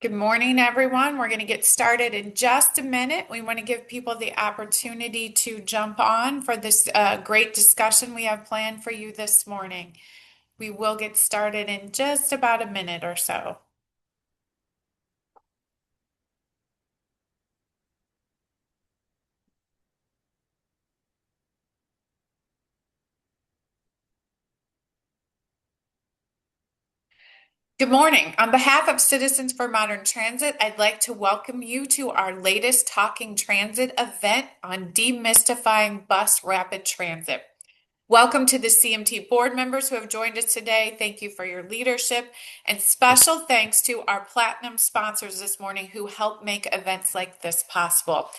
Good morning, everyone. We're going to get started in just a minute. We want to give people the opportunity to jump on for this great discussion we have planned for you this morning. We will get started in just about a minute or so. Good morning. On behalf of Citizens for Modern Transit, I'd like to welcome you to our latest Talking Transit event on demystifying bus rapid transit. Welcome to the CMT board members who have joined us today. Thank you for your leadership, and special thanks to our platinum sponsors this morning who help make events like this possible.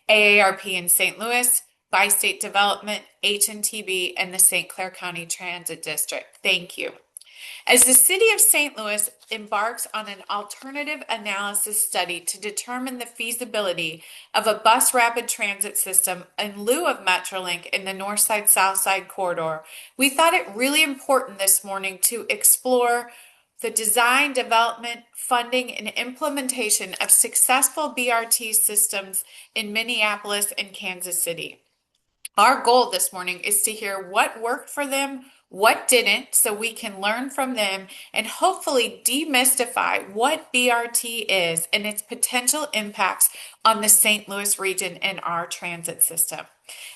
AARP in St. Louis, Bi-State Development, HNTB, and the St. Clair County Transit District. Thank you. As the city of St. Louis embarks on an alternative analysis study to determine the feasibility of a bus rapid transit system in lieu of MetroLink in the North Side South Side corridor, we thought it really important this morning to explore the design, development, funding, and implementation of successful BRT systems in Minneapolis and Kansas City. Our goal this morning is to hear what worked for them, what didn't, so we can learn from them and hopefully demystify what BRT is and its potential impacts on the St. Louis region and our transit system.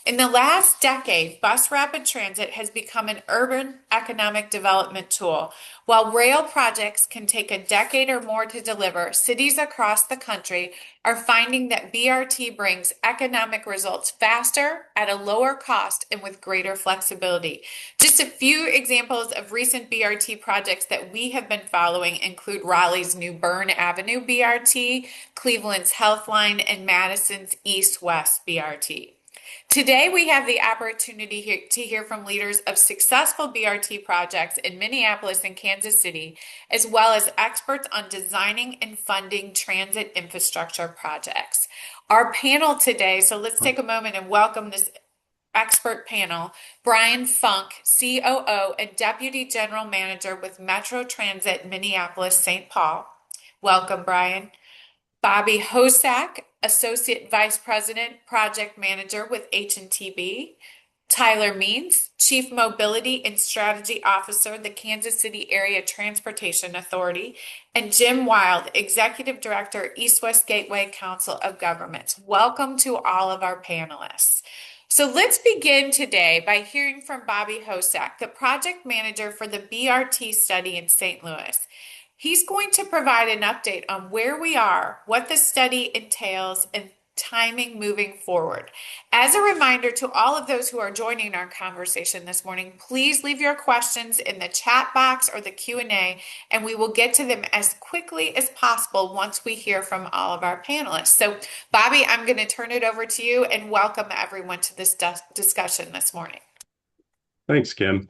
In the last decade, bus rapid transit has become an urban economic development tool. While rail projects can take a decade or more to deliver, cities across the country are finding that BRT brings economic results faster, at a lower cost, and with greater flexibility. Just a few examples of recent BRT projects that we have been following include Raleigh's New Bern Avenue BRT, Cleveland's Healthline, and Madison's East-West BRT. Today, we have the opportunity to hear from leaders of successful BRT projects in Minneapolis and Kansas City, as well as experts on designing and funding transit infrastructure projects. Our panel today, so let's take a moment and welcome this expert panel: Brian Funk, COO and Deputy General Manager with Metro Transit Minneapolis St. Paul. Welcome, Brian. Bobby Hosack, Associate Vice President, Project Manager with HNTB. Tyler Means, Chief Mobility and Strategy Officer, the Kansas City Area Transportation Authority. And Jim Wild, Executive Director, East-West Gateway Council of Governments. Welcome to all of our panelists. So let's begin today by hearing from Bobby Hosack, the project manager for the BRT study in St. Louis. He's going to provide an update on where we are, what the study entails, and timing moving forward. As a reminder to all of those who are joining our conversation this morning, please leave your questions in the chat box or the Q&A, and we will get to them as quickly as possible once we hear from all of our panelists. So, Bobby, I'm going to turn it over to you and welcome everyone to this discussion this morning. Thanks, Kim.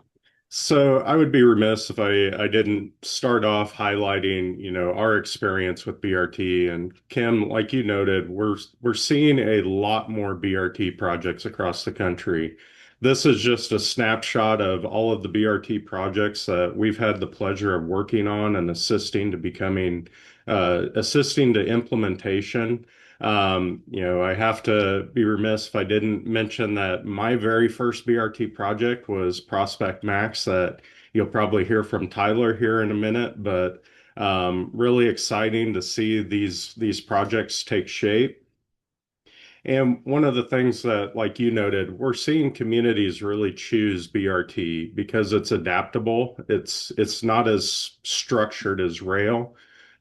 So I would be remiss if I didn't start off highlighting, our experience with BRT. And Kim, like you noted, we're seeing a lot more BRT projects across the country. This is just a snapshot of all of the BRT projects that we've had the pleasure of working on and assisting to implementation. I have to be remiss if I didn't mention that my very first BRT project was Prospect Max, that you'll probably hear from Tyler here in a minute, but really exciting to see these projects take shape. And one of the things that, like you noted, we're seeing communities really choose BRT because it's adaptable. It's not as structured as rail,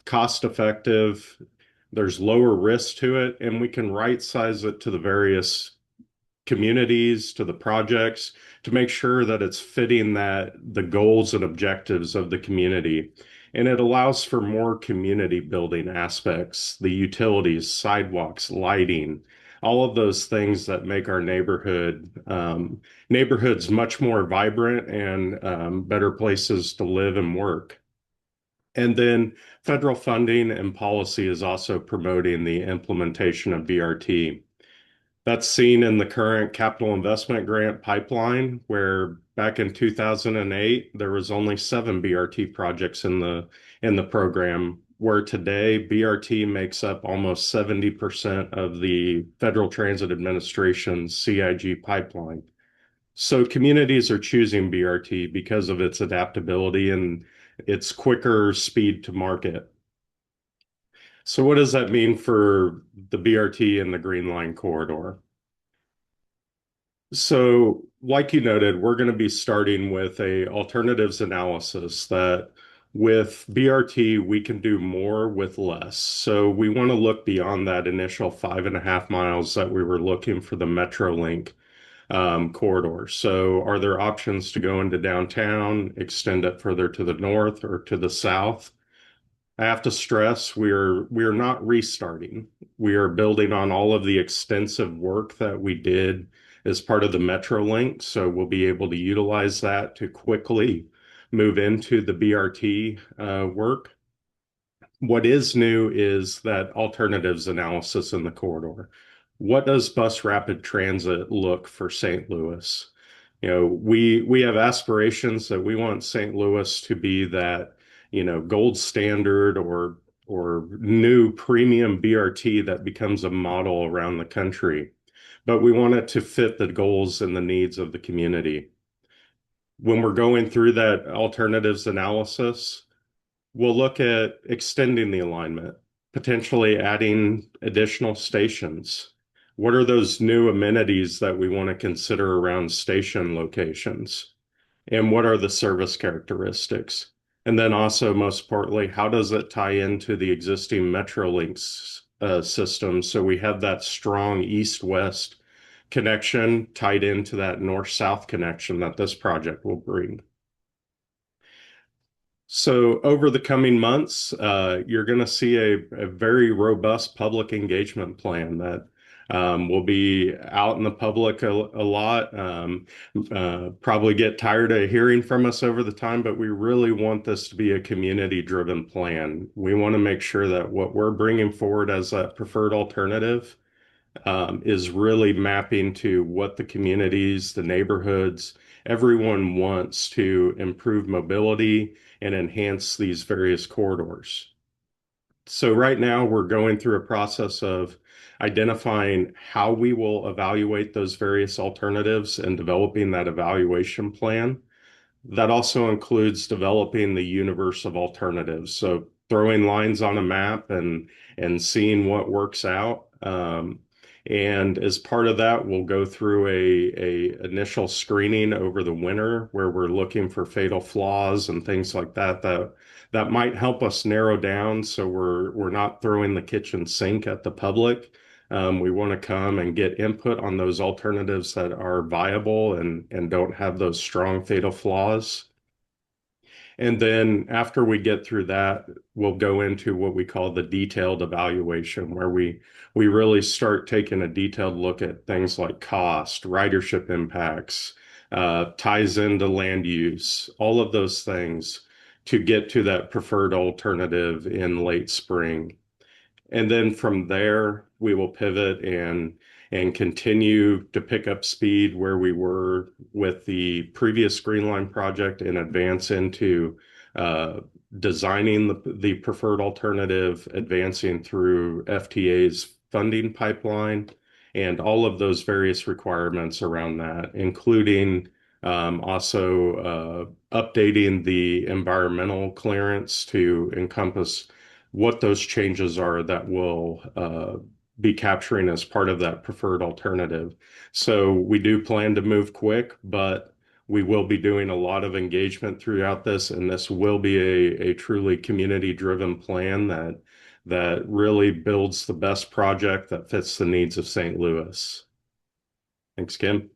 cost effective. There's lower risk to it, and we can right size it to the various communities, to the projects, to make sure that it's fitting the goals and objectives of the community. And it allows for more community building aspects, the utilities, sidewalks, lighting, all of those things that make our neighborhoods much more vibrant and better places to live and work. And then federal funding and policy is also promoting the implementation of BRT. That's seen in the current capital investment grant pipeline, where back in 2008, there was only 7 BRT projects in the program. where today BRT makes up almost 70% of the Federal Transit Administration's CIG pipeline. So communities are choosing BRT because of its adaptability and its quicker speed to market. So what does that mean for the BRT and the Green Line corridor? So, like you noted, we're going to be starting with a alternatives analysis that with BRT, we can do more with less. So we want to look beyond that initial 5.5 miles that we were looking for the MetroLink corridor. So are there options to go into downtown, extend it further to the north or to the south? I have to stress we're not restarting. We are building on all of the extensive work that we did as part of the MetroLink, so we'll be able to utilize that to quickly move into the BRT work. What is new is that alternatives analysis in the corridor. What does bus rapid transit look for St. Louis? We have aspirations that we want St. Louis to be that, gold standard or new premium BRT that becomes a model around the country. But we want it to fit the goals and the needs of the community. When we're going through that alternatives analysis, we'll look at extending the alignment, potentially adding additional stations. What are those new amenities that we want to consider around station locations? And what are the service characteristics? And then also, most importantly, how does it tie into the existing MetroLinks system? So we have that strong east-west connection tied into that north-south connection that this project will bring. So over the coming months, you're going to see a very robust public engagement plan that will be out in the public a lot. Probably get tired of hearing from us over the time, but we really want this to be a community-driven plan. We want to make sure that what we're bringing forward as a preferred alternative is really mapping to what the communities, the neighborhoods, everyone wants to improve mobility and enhance these various corridors. So right now we're going through a process of identifying how we will evaluate those various alternatives and developing that evaluation plan. That also includes developing the universe of alternatives. So throwing lines on a map and seeing what works out. And as part of that, we'll go through a initial screening over the winter where we're looking for fatal flaws and things like that might help us narrow down so we're not throwing the kitchen sink at the public. We want to come and get input on those alternatives that are viable and don't have those strong fatal flaws. And then after we get through that, we'll go into what we call the detailed evaluation, where we really start taking a detailed look at things like cost, ridership impacts, ties into land use, all of those things to get to that preferred alternative in late spring. And then from there, we will pivot and continue to pick up speed where we were with the previous Green Line project and advance into uh, designing the preferred alternative, advancing through FTA's funding pipeline, and all of those various requirements around that, including also updating the environmental clearance to encompass what those changes are that will be capturing as part of that preferred alternative. So we do plan to move quick, but we will be doing a lot of engagement throughout this, and this will be a truly community-driven plan that really builds the best project that fits the needs of St. Louis. Thanks, Kim.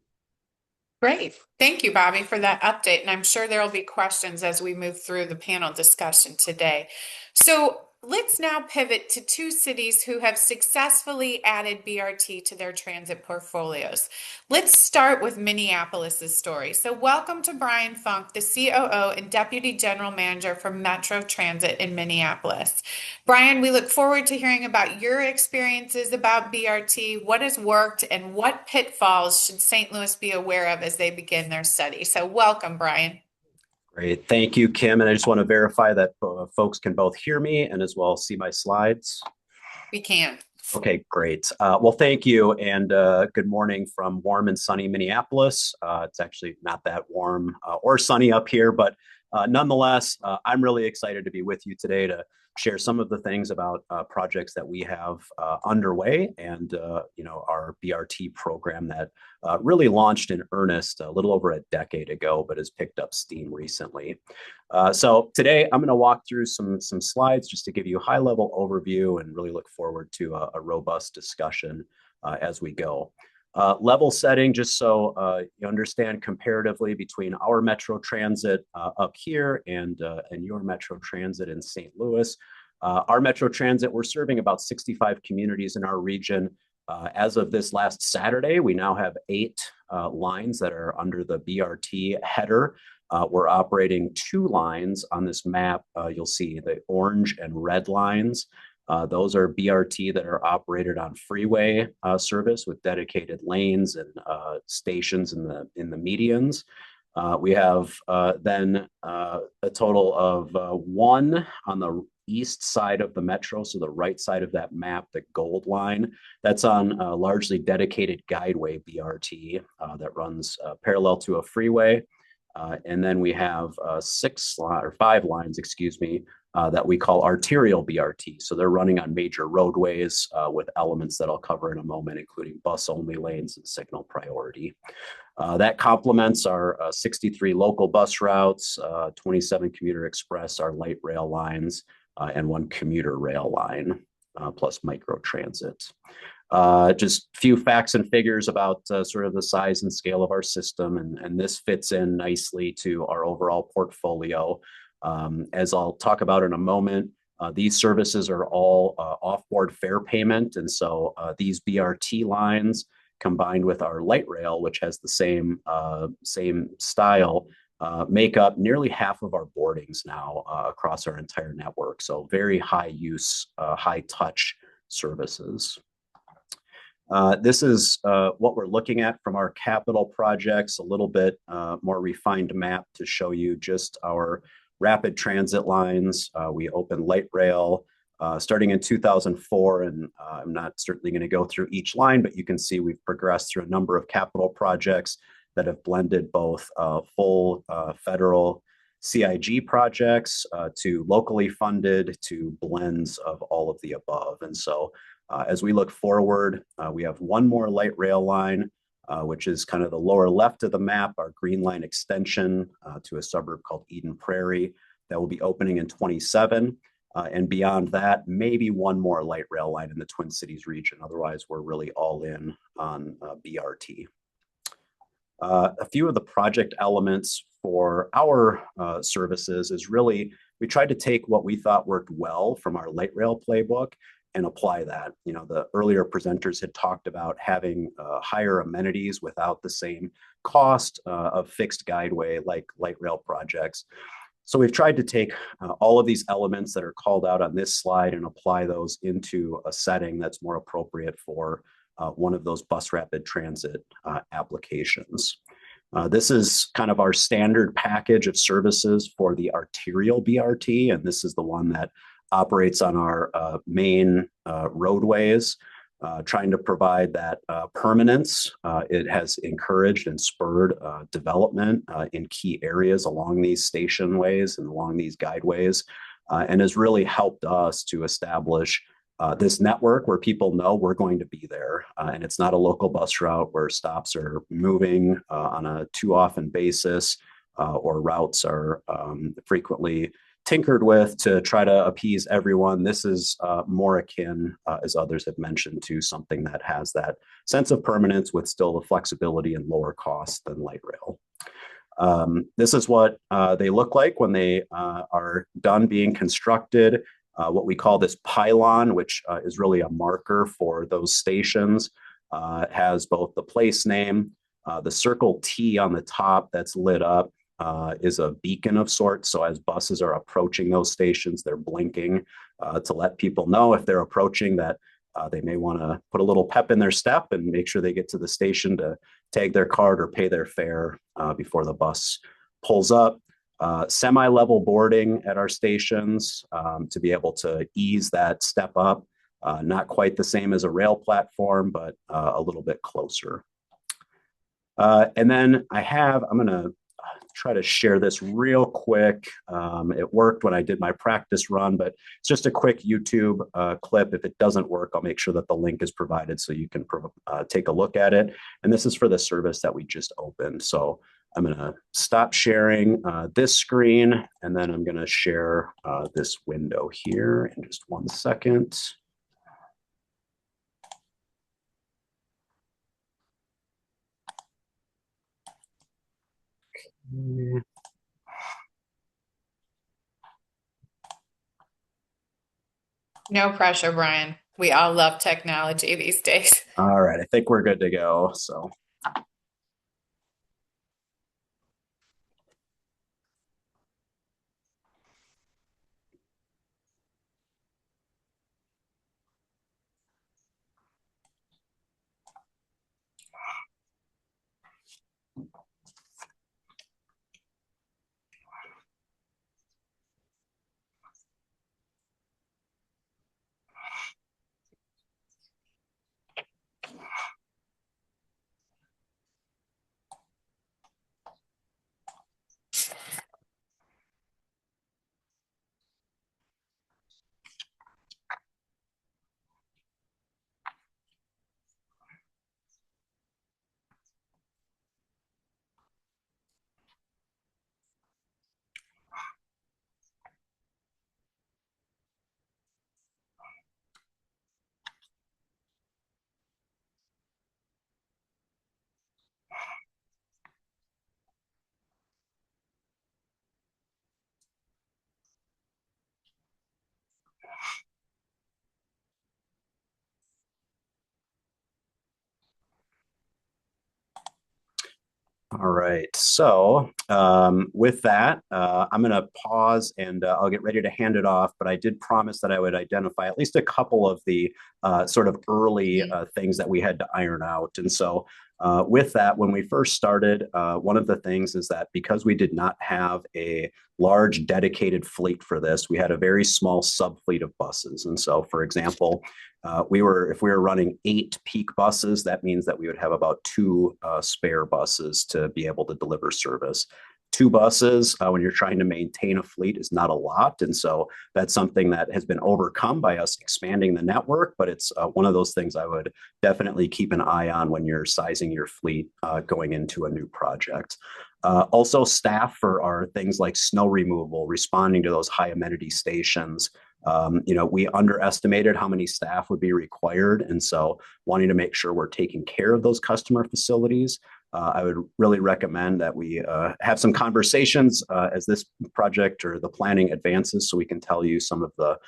Great. Thank you, Bobby, for that update. And I'm sure there will be questions as we move through the panel discussion today. So let's now pivot to two cities who have successfully added BRT to their transit portfolios. Let's start with Minneapolis's story. So welcome to Brian Funk, the COO and Deputy General Manager for Metro Transit in Minneapolis. Brian, we look forward to hearing about your experiences about BRT, what has worked, and what pitfalls should St. Louis be aware of as they begin their study. So welcome, Brian. Great. Thank you, Kim. And I just want to verify that folks can both hear me and as well see my slides. We can. Okay, great. Well, thank you. And good morning from warm and sunny Minneapolis. It's actually not that warm or sunny up here, but nonetheless, I'm really excited to be with you today to share some of the things about projects that we have underway and our BRT program that really launched in earnest a little over a decade ago, but has picked up steam recently. So today I'm going to walk through some slides just to give you a high level overview and really look forward to a robust discussion as we go. Level setting, just so you understand comparatively between our Metro Transit up here and your Metro Transit in St. Louis. Our Metro Transit, we're serving about 65 communities in our region. As of this last Saturday, we now have 8 lines that are under the BRT header. We're operating 2 lines on this map. You'll see the orange and red lines. Those are BRT that are operated on freeway service with dedicated lanes and stations in the medians. We have then a total of 1 on the east side of the metro, so the right side of that map, the gold line. That's on largely dedicated guideway BRT that runs parallel to a freeway. And then we have 5 lines, excuse me, that we call arterial BRT. So they're running on major roadways with elements that I'll cover in a moment, including bus-only lanes and signal priority. That complements our 63 local bus routes, 27 commuter express, our light rail lines, and 1 commuter rail line, plus micro transit. Just a few facts and figures about sort of the size and scale of our system, and this fits in nicely to our overall portfolio. As I'll talk about in a moment, these services are all off-board fare payment, and so these BRT lines combined with our light rail, which has the same style, make up nearly half of our boardings now across our entire network. So very high use, high touch services. This is what we're looking at from our capital projects, a little bit more refined map to show you just our rapid transit lines. We opened light rail starting in 2004, and I'm not certainly going to go through each line, but you can see we've progressed through a number of capital projects that have blended both full federal CIG projects to locally funded to blends of all of the above. And so as we look forward, we have 1 more light rail line, which is kind of the lower left of the map, our Green Line extension to a suburb called Eden Prairie that will be opening in 27. And beyond that, maybe 1 more light rail line in the Twin Cities region. Otherwise, we're really all in on BRT. A few of the project elements for our services is really, we tried to take what we thought worked well from our light rail playbook and apply that. You know, the earlier presenters had talked about having higher amenities without the same cost of fixed guideway like light rail projects. So we've tried to take all of these elements that are called out on this slide and apply those into a setting that's more appropriate for one of those bus rapid transit applications. This is kind of our standard package of services for the arterial BRT, and this is the one that operates on our main roadways, trying to provide that permanence. It has encouraged and spurred development in key areas along these station ways and along these guideways, and has really helped us to establish this network where people know we're going to be there. And it's not a local bus route where stops are moving on a too often basis or routes are frequently tinkered with to try to appease everyone. This is more akin, as others have mentioned, to something that has that sense of permanence with still the flexibility and lower cost than light rail. This is what they look like when they are done being constructed. What we call this pylon, which is really a marker for those stations, has both the place name, the circle T on the top that's lit up is a beacon of sorts. So as buses are approaching those stations, they're blinking to let people know if they're approaching that they may want to put a little pep in their step and make sure they get to the station to tag their card or pay their fare before the bus pulls up. semi-level boarding at our stations to be able to ease that step up. Not quite the same as a rail platform, but a little bit closer. And then I'm going to try to share this real quick. It worked when I did my practice run, but it's just a quick YouTube clip. If it doesn't work, I'll make sure that the link is provided so you can take a look at it. And this is for the service that we just opened. So I'm going to stop sharing this screen, and then I'm going to share this window here in just 1 second. No pressure, Brian. We all love technology these days. All right, I think we're good to go. So all right. So with that, I'm going to pause and I'll get ready to hand it off. But I did promise that I would identify at least a couple of the sort of early things that we had to iron out. And so with that, when we first started, one of the things is that because we did not have a large dedicated fleet for this, we had a very small subfleet of buses. And so, for example, if we were running 8 peak buses, that means that we would have about 2 spare buses to be able to deliver service. 2 buses when you're trying to maintain a fleet is not a lot. And so that's something that has been overcome by us expanding the network, but it's one of those things I would definitely keep an eye on when you're sizing your fleet going into a new project. Also, staff for our things like snow removal, responding to those high amenity stations. We underestimated how many staff would be required. And so wanting to make sure we're taking care of those customer facilities, I would really recommend that we have some conversations as this project or the planning advances so we can tell you some of the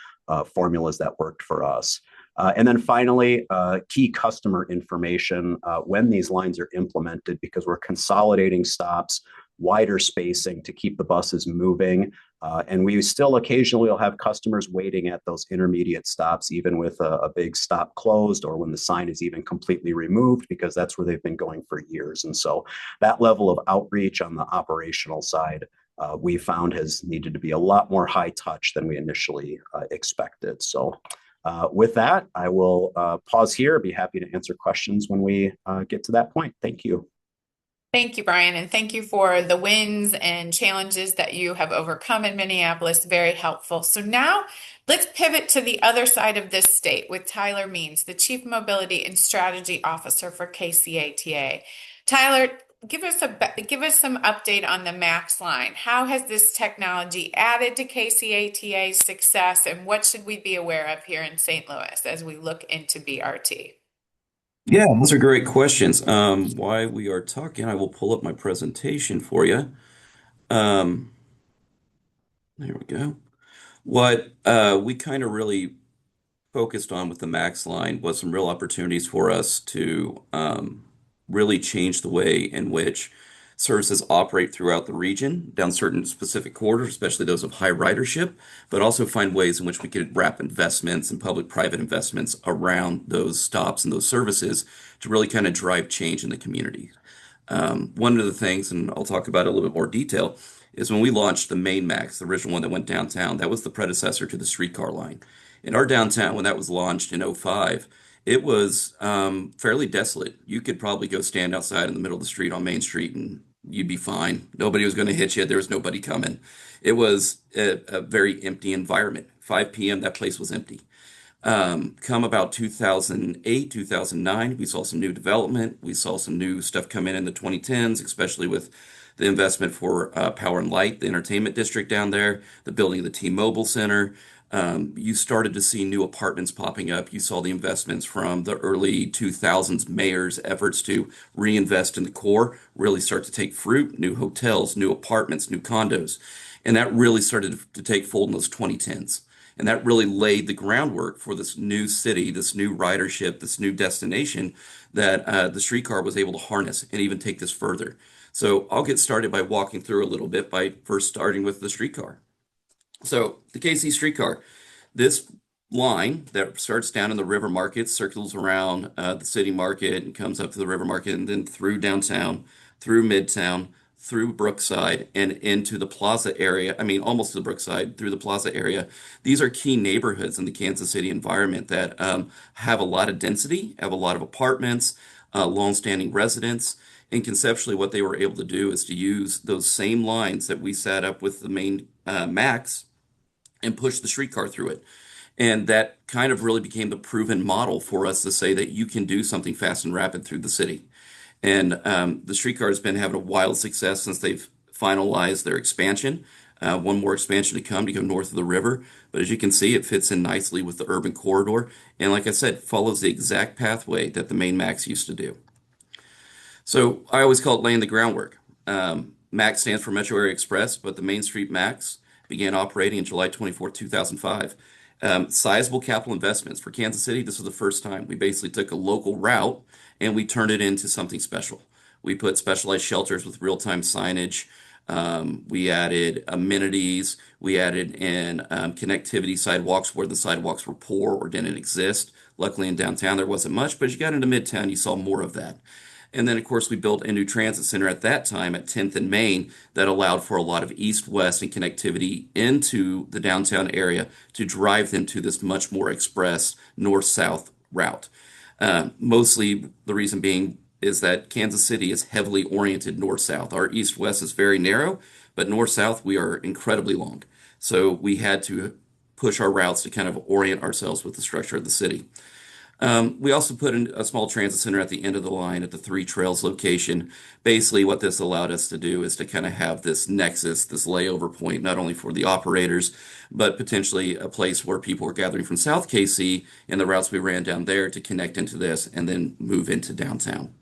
formulas that worked for us. And then finally, key customer information when these lines are implemented, because we're consolidating stops, wider spacing to keep the buses moving. And we still occasionally will have customers waiting at those intermediate stops, even with a big stop closed or when the sign is even completely removed, because that's where they've been going for years. And so that level of outreach on the operational side, we found has needed to be a lot more high touch than we initially expected. So with that, I will pause here. Be happy to answer questions when we get to that point. Thank you. Thank you, Brian, and thank you for the wins and challenges that you have overcome in Minneapolis. Very helpful. So now let's pivot to the other side of this state with Tyler Means, the Chief Mobility and Strategy Officer for KCATA. Tyler, give us some update on the Max line. How has this technology added to KCATA's success, and what should we be aware of here in St. Louis as we look into BRT? Yeah, those are great questions. While we are talking, I will pull up my presentation for you. Um, there we go. What we kind of really focused on with the Max line was some real opportunities for us to really change the way in which services operate throughout the region, down certain specific corridors, especially those of high ridership, but also find ways in which we could wrap investments and public-private investments around those stops and those services to really kind of drive change in the community. One of the things, and I'll talk about it a little bit more detail, is when we launched the main Max, the original one that went downtown. That was the predecessor to the streetcar line. In our downtown, when that was launched in '05, it was fairly desolate. You could probably go stand outside in the middle of the street on Main Street and you'd be fine. Nobody was going to hit you. There was nobody coming. It was a very empty environment. 5 p.m., that place was empty. Come about 2008, 2009, we saw some new development. We saw some new stuff come in the 2010s, especially with the investment for Power and Light, the entertainment district down there, the building of the T-Mobile Center. You started to see new apartments popping up. You saw the investments from the early 2000s mayors' efforts to reinvest in the core really start to take fruit. New hotels, new apartments, new condos. And that really started to take fold in those 2010s. And that really laid the groundwork for this new city, this new ridership, this new destination that the streetcar was able to harness and even take this further. So I'll get started by walking through a little bit by first starting with the streetcar. So the KC streetcar, this line that starts down in the river market, circles around the city market and comes up to the river market and then through downtown, through Midtown, through Brookside and into the Plaza area. I mean, almost to the Brookside, through the Plaza area. These are key neighborhoods in the Kansas City environment that have a lot of density, have a lot of apartments, long-standing residents. And conceptually, what they were able to do is to use those same lines that we set up with the main Max and push the streetcar through it. And that kind of really became the proven model for us to say that you can do something fast and rapid through the city. And the streetcar has been having a wild success since they've finalized their expansion. One more expansion to go north of the river. But as you can see, it fits in nicely with the urban corridor. And like I said, follows the exact pathway that the main Max used to do. So I always call it laying the groundwork. MAX stands for Metro Area Express, but the Main Street MAX began operating in July 24, 2005. Sizable capital investments. For Kansas City, this was the first time. We basically took a local route and we turned it into something special. We put specialized shelters with real-time signage. We added amenities. We added in connectivity sidewalks where the sidewalks were poor or didn't exist. Luckily, in downtown, there wasn't much, but as you got into Midtown, you saw more of that. And then, of course, we built a new transit center at that time at 10th and Main that allowed for a lot of east-west and connectivity into the downtown area to drive them to this much more express north-south route. Mostly the reason being is that Kansas City is heavily oriented north-south. Our east-west is very narrow, but north-south we are incredibly long. So we had to push our routes to kind of orient ourselves with the structure of the city. We also put in a small transit center at the end of the line at the Three Trails location. Basically, what this allowed us to do is to kind of have this nexus, this layover point, not only for the operators, but potentially a place where people were gathering from South KC and the routes we ran down there to connect into this and then move into downtown.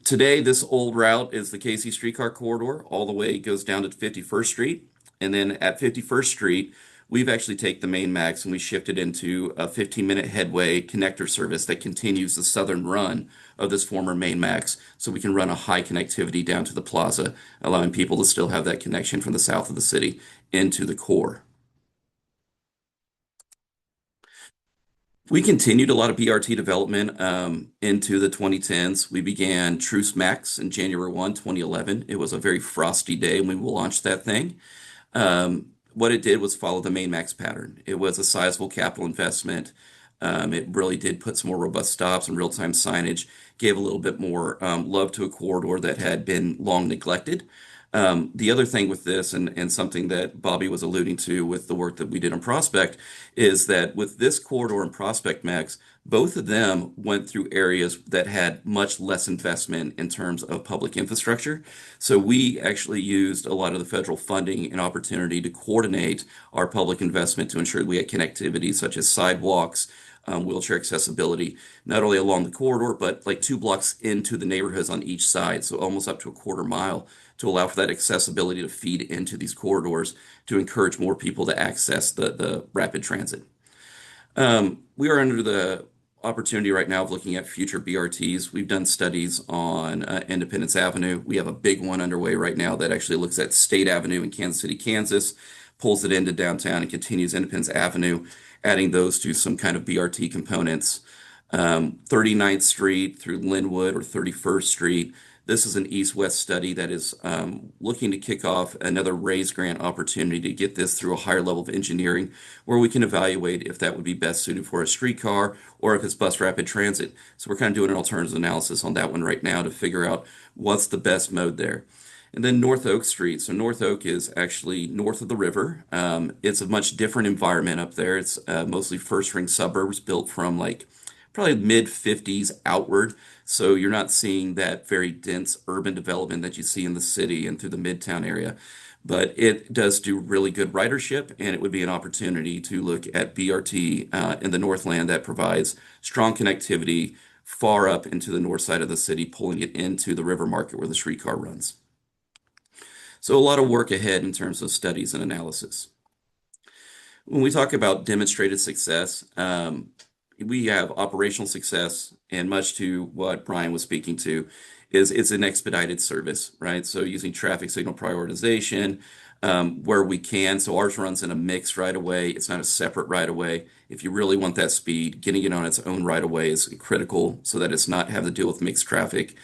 Today, this old route is the KC streetcar corridor, all the way goes down to 51st Street. And then at 51st Street, we've actually taken the main Max and we shifted into a 15-minute headway connector service that continues the southern run of this former main Max so we can run a high connectivity down to the plaza, allowing people to still have that connection from the south of the city into the core. We continued a lot of BRT development into the 2010s. We began Truce Max in January 1, 2011. It was a very frosty day when we launched that thing. What it did was follow the main Max pattern. It was a sizable capital investment. It really did put some more robust stops and real-time signage, gave a little bit more love to a corridor that had been long neglected. The other thing with this, and something that Bobby was alluding to with the work that we did on Prospect, is that with this corridor and Prospect Max, both of them went through areas that had much less investment in terms of public infrastructure. So we actually used a lot of the federal funding and opportunity to coordinate our public investment to ensure we had connectivity such as sidewalks, wheelchair accessibility, not only along the corridor, but like 2 blocks into the neighborhoods on each side, so almost up to a quarter mile to allow for that accessibility to feed into these corridors to encourage more people to access the rapid transit. We are under the opportunity right now of looking at future BRTs. We've done studies on Independence Avenue. We have a big one underway right now that actually looks at State Avenue in Kansas City, Kansas, pulls it into downtown and continues Independence Avenue, adding those to some kind of BRT components. 39th Street through Linwood or 31st Street. This is an east-west study that is looking to kick off another RAISE grant opportunity to get this through a higher level of engineering where we can evaluate if that would be best suited for a streetcar or if it's bus rapid transit. So we're kind of doing an alternative analysis on that one right now to figure out what's the best mode there. And then North Oak Street. So North Oak is actually north of the river. It's a much different environment up there. It's mostly first ring suburbs built from like probably mid 50s outward. So you're not seeing that very dense urban development that you see in the city and through the Midtown area. But it does do really good ridership, and it would be an opportunity to look at BRT in the Northland that provides strong connectivity far up into the north side of the city, pulling it into the river market where the streetcar runs. So a lot of work ahead in terms of studies and analysis. When we talk about demonstrated success, we have operational success, and much to what Brian was speaking to, is it's an expedited service, right? So using traffic signal prioritization where we can. So ours runs in a mixed right of way. It's not a separate right of way. If you really want that speed, getting it on its own right of way is critical so that it's not having to deal with mixed traffic.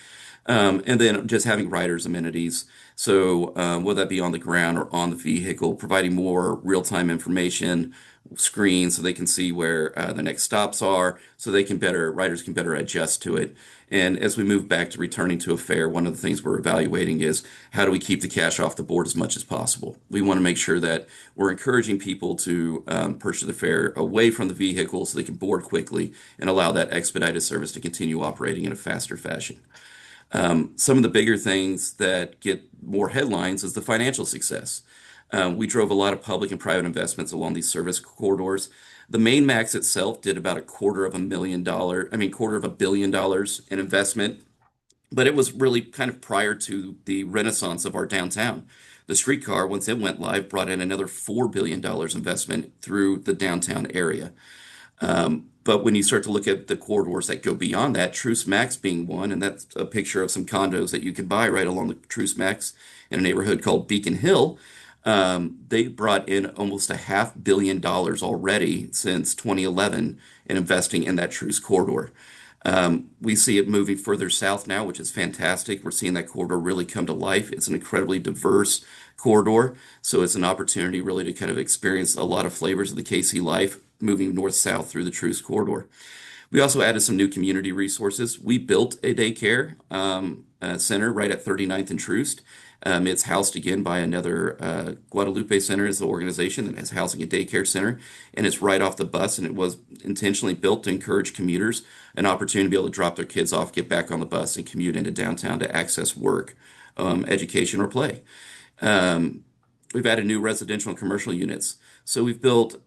And then just having riders amenities. So whether that be on the ground or on the vehicle, providing more real-time information, screens so they can see where the next stops are, so riders can better adjust to it. And as we move back to returning to a fare, one of the things we're evaluating is how do we keep the cash off the board as much as possible? We want to make sure that we're encouraging people to purchase the fare away from the vehicle so they can board quickly and allow that expedited service to continue operating in a faster fashion. Some of the bigger things that get more headlines is the financial success. We drove a lot of public and private investments along these service corridors. The main max itself did about quarter of $1 billion in investment, but it was really kind of prior to the renaissance of our downtown. The streetcar, once it went live, brought in another $4 billion investment through the downtown area. But when you start to look at the corridors that go beyond that, Truce Max being one, and that's a picture of some condos that you can buy right along the Truce Max in a neighborhood called Beacon Hill. They brought in almost $500 million already since 2011 in investing in that Truce corridor. We see it moving further south now, which is fantastic. We're seeing that corridor really come to life. It's an incredibly diverse corridor, so it's an opportunity really to kind of experience a lot of flavors of the KC life moving north-south through the Truce corridor. We also added some new community resources. We built a daycare center right at 39th and Troost. It's housed again by another Guadalupe Center is the organization that has housing a daycare center, and it's right off the bus, and it was intentionally built to encourage commuters an opportunity to be able to drop their kids off, get back on the bus, and commute into downtown to access work, education, or play. We've added new residential and commercial units. So we've built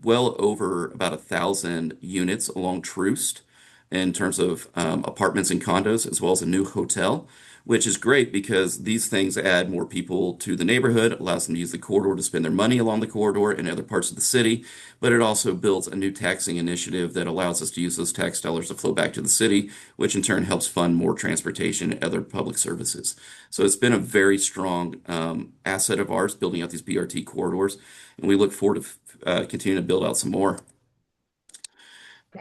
well over about 1,000 units along Troost in terms of apartments and condos, as well as a new hotel, which is great because these things add more people to the neighborhood, allows them to use the corridor to spend their money along the corridor in other parts of the city, but it also builds a new taxing initiative that allows us to use those tax dollars to flow back to the city, which in turn helps fund more transportation and other public services. So it's been a very strong asset of ours building out these BRT corridors, and we look forward to continuing to build out some more.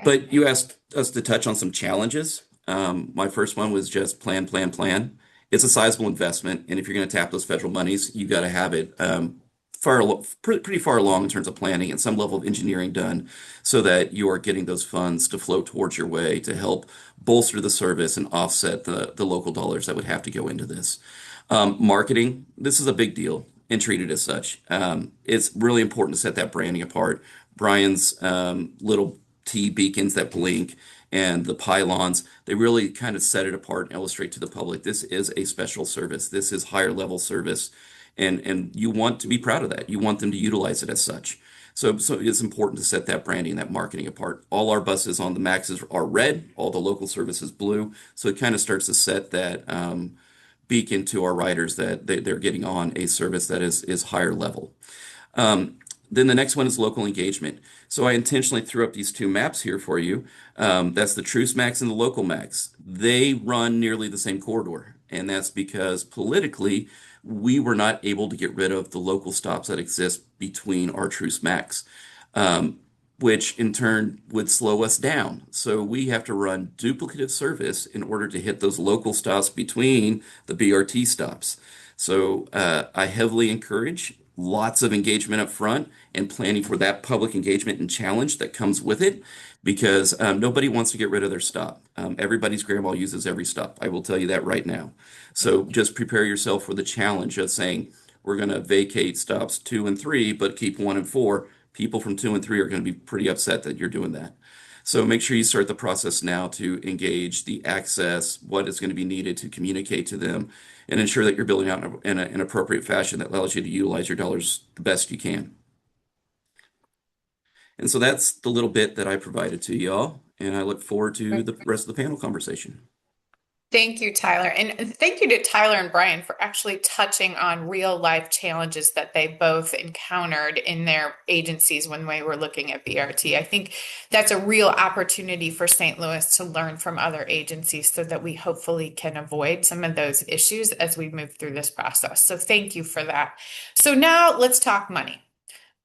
But you asked us to touch on some challenges. My first one was just plan, plan, plan. It's a sizable investment, and if you're going to tap those federal monies, you got to have it pretty far along in terms of planning and some level of engineering done so that you are getting those funds to flow towards your way to help bolster the service and offset the local dollars that would have to go into this. Marketing, this is a big deal and treat it as such. It's really important to set that branding apart. Brian's little T beacons that blink and the pylons, they really kind of set it apart and illustrate to the public this is a special service. This is higher level service. And you want to be proud of that. You want them to utilize it as such. So it's important to set that branding, that marketing apart. All our buses on the Maxes are red, all the local services blue. So it kind of starts to set that beacon to our riders that they're getting on a service that is higher level. Then the next one is local engagement. So I intentionally threw up these two maps here for you. That's the Truce Max and the local Max. They run nearly the same corridor. And that's because politically, we were not able to get rid of the local stops that exist between our Truce Max. which in turn would slow us down. So we have to run duplicative service in order to hit those local stops between the BRT stops. So I heavily encourage lots of engagement up front and planning for that public engagement and challenge that comes with it because nobody wants to get rid of their stop. Everybody's grandma uses every stop. I will tell you that right now. So just prepare yourself for the challenge of saying, we're going to vacate stops 2 and 3, but keep 1 and 4. People from 2 and 3 are going to be pretty upset that you're doing that. So make sure you start the process now to engage the access, what is going to be needed to communicate to them, and ensure that you're building out in an appropriate fashion that allows you to utilize your dollars the best you can. And so that's the little bit that I provided to y'all, and I look forward to the rest of the panel conversation. Thank you, Tyler. And thank you to Tyler and Brian for actually touching on real life challenges that they both encountered in their agencies when we were looking at BRT. I think that's a real opportunity for St. Louis to learn from other agencies so that we hopefully can avoid some of those issues as we move through this process. So thank you for that. So now let's talk money.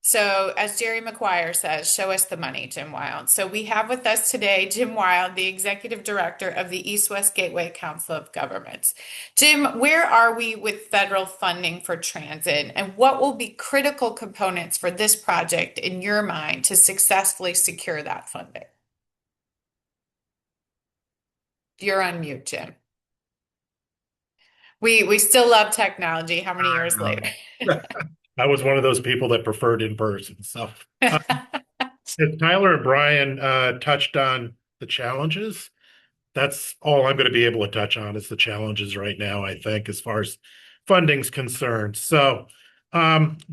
So, as Jerry McGuire says, show us the money, Jim Wild. So, we have with us today Jim Wild, the Executive Director of the East West Gateway Council of Governments. Jim, where are we with federal funding for transit, and what will be critical components for this project in your mind to successfully secure that funding? You're on mute, Jim. We still love technology. How many years later? I was one of those people that preferred in person. So, if Tyler and Brian touched on the challenges, that's all I'm going to be able to touch on is the challenges right now, I think, as far as funding's concerned. So,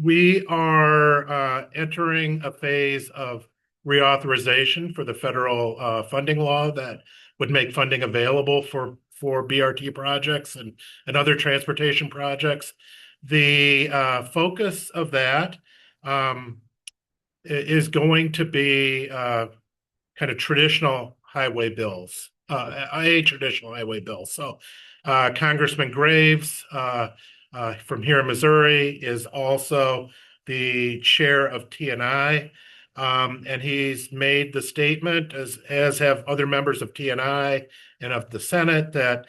we are entering a phase of reauthorization for the federal funding law that would make funding available for BRT projects and other transportation projects. The focus of that is going to be kind of traditional highway bills, a traditional highway bill. So Congressman Graves from here in Missouri is also the chair of TNI. And he's made the statement, as have other members of TNI and of the Senate, that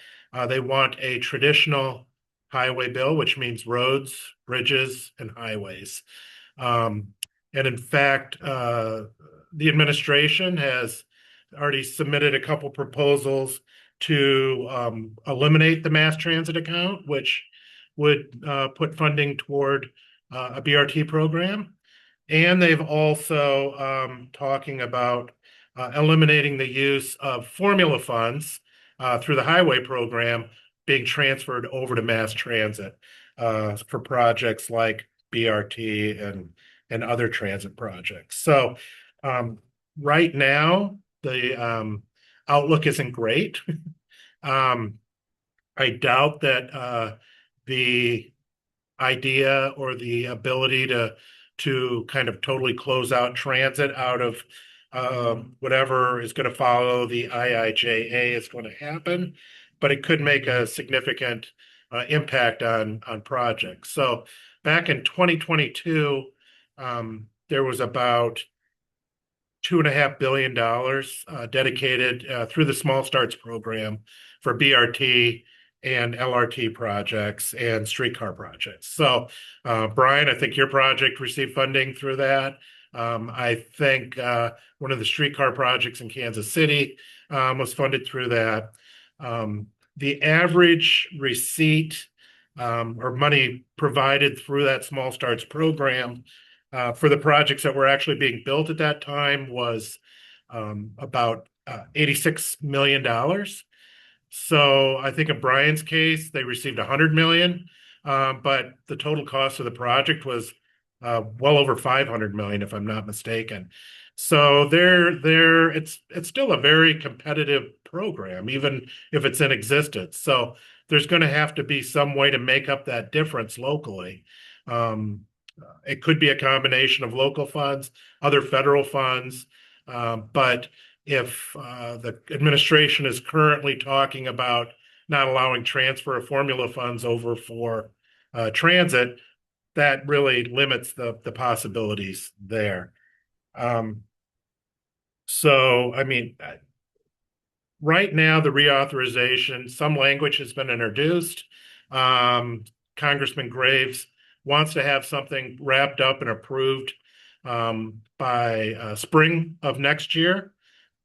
they want a traditional highway bill, which means roads, bridges, and highways. And in fact, the administration has already submitted a couple proposals to eliminate the mass transit account, which would put funding toward a BRT program. And they've also talking about eliminating the use of formula funds through the highway program being transferred over to mass transit for projects like BRT and other transit projects. So right now, the outlook isn't great. I doubt that the idea or the ability to kind of totally close out transit out of whatever is going to follow the IIJA is going to happen, but it could make a significant impact on projects. So back in 2022, there was about $2.5 billion dedicated through the Small Starts program for BRT and LRT projects and streetcar projects. So, Brian, I think your project received funding through that. I think one of the streetcar projects in Kansas City was funded through that. The average receipt or money provided through that Small Starts program for the projects that were actually being built at that time was about $86 million. So I think in Brian's case, they received $100 million, but the total cost of the project was well over $500 million, if I'm not mistaken. So it's still a very competitive program, even if it's in existence. So there's going to have to be some way to make up that difference locally. It could be a combination of local funds, other federal funds, but if the administration is currently talking about not allowing transfer of formula funds over for transit, that really limits the possibilities there. So, I mean, right now, the reauthorization, some language has been introduced. Congressman Graves wants to have something wrapped up and approved by spring of next year,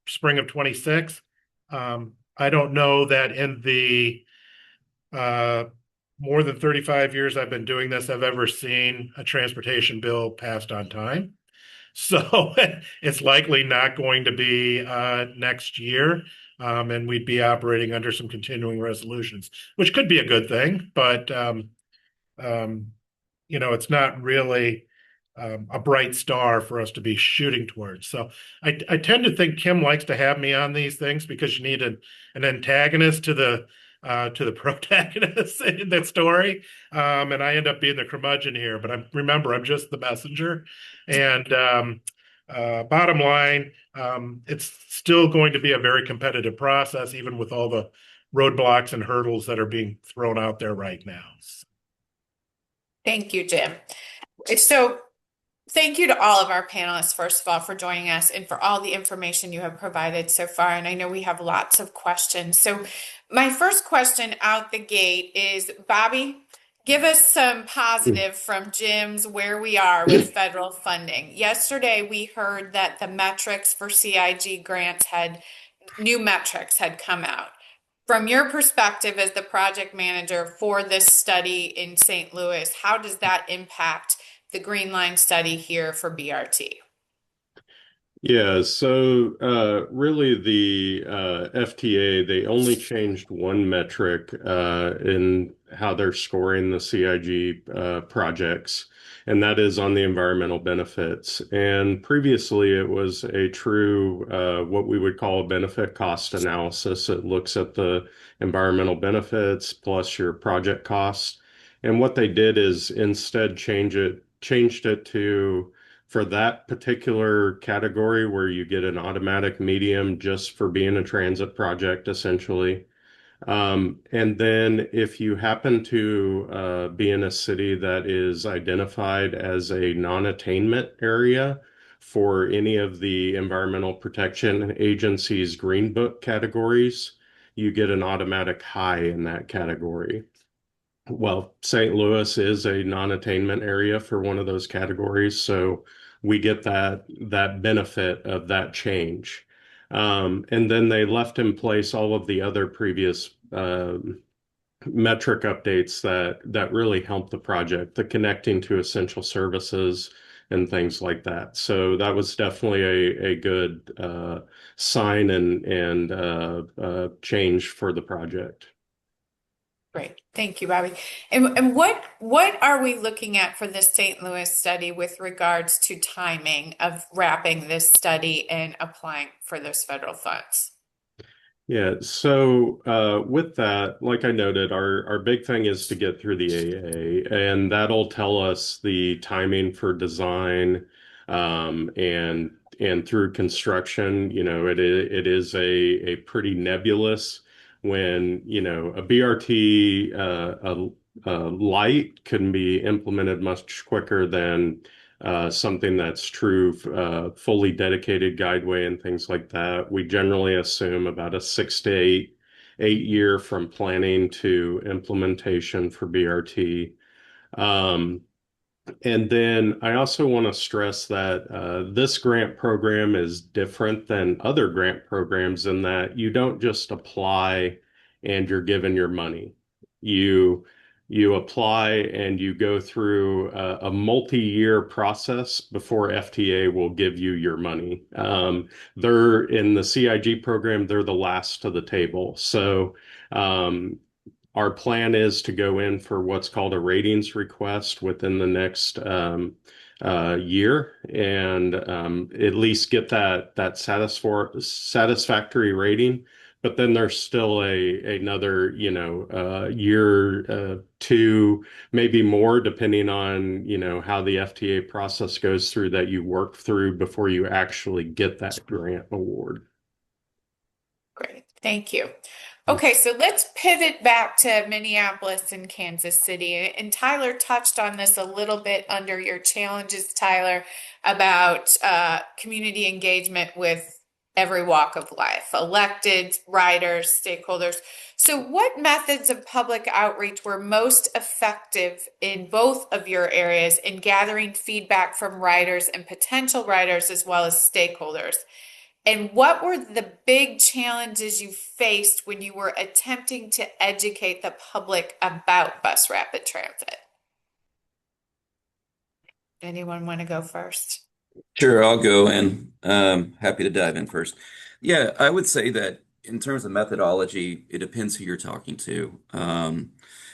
spring of 26. I don't know that in the more than 35 years I've been doing this, I've ever seen a transportation bill passed on time. So it's likely not going to be next year. And we'd be operating under some continuing resolutions, which could be a good thing, but um, it's not really a bright star for us to be shooting towards. So I tend to think Kim likes to have me on these things because you need an antagonist to the protagonist in that story. And I end up being the curmudgeon here, but I'm just the messenger. And bottom line, it's still going to be a very competitive process, even with all the roadblocks and hurdles that are being thrown out there right now. Thank you, Jim. So thank you to all of our panelists, first of all, for joining us and for all the information you have provided so far. And I know we have lots of questions. So my first question out the gate is, Bobby, give us some positive from Jim's where we are with federal funding. Yesterday, we heard that the metrics for CIG grants new metrics had come out. From your perspective as the project manager for this study in St. Louis, how does that impact the Green Line study here for BRT? Yeah, so really the FTA, they only changed one metric in how they're scoring the CIG projects, and that is on the environmental benefits. And previously it was a true, what we would call a benefit cost analysis. It looks at the environmental benefits plus your project costs. And what they did is instead changed it to for that particular category where you get an automatic medium just for being a transit project, essentially. And then if you happen to be in a city that is identified as a non-attainment area for any of the Environmental Protection Agency's Green Book categories, you get an automatic high in that category. Well, St. Louis is a non-attainment area for one of those categories, so we get that benefit of that change. And then they left in place all of the other previous metric updates that really help the project, the connecting to essential services and things like that. So that was definitely a good sign and change for the project. Great. Thank you, Bobby. And what are we looking at for this St. Louis study with regards to timing of wrapping this study and applying for those federal funds? Yeah, so with that, like I noted, our big thing is to get through the AA, and that'll tell us the timing for design, and through construction. It is a pretty nebulous when a BRT light can be implemented much quicker than something that's true, fully dedicated guideway and things like that. We generally assume about a 6 to 8 year from planning to implementation for BRT. Um, and then I also want to stress that this grant program is different than other grant programs in that you don't just apply and you're given your money. You you apply and you go through a multi-year process before FTA will give you your money. They're in the CIG program, they're the last to the table. So um, our plan is to go in for what's called a ratings request within the next year and at least get that satisfactory rating. But then there's still another, year, two, maybe more, depending on, how the FTA process goes through that you work through before you actually get that grant award. Great. Thank you. Okay, so let's pivot back to Minneapolis and Kansas City. And Tyler touched on this a little bit under your challenges, Tyler, about community engagement with every walk of life, elected, riders, stakeholders. So what methods of public outreach were most effective in both of your areas in gathering feedback from riders and potential riders as well as stakeholders? And what were the big challenges you faced when you were attempting to educate the public about bus rapid transit? Anyone want to go first? Sure, I'll go and happy to dive in first. Yeah, I would say that in terms of methodology, it depends who you're talking to.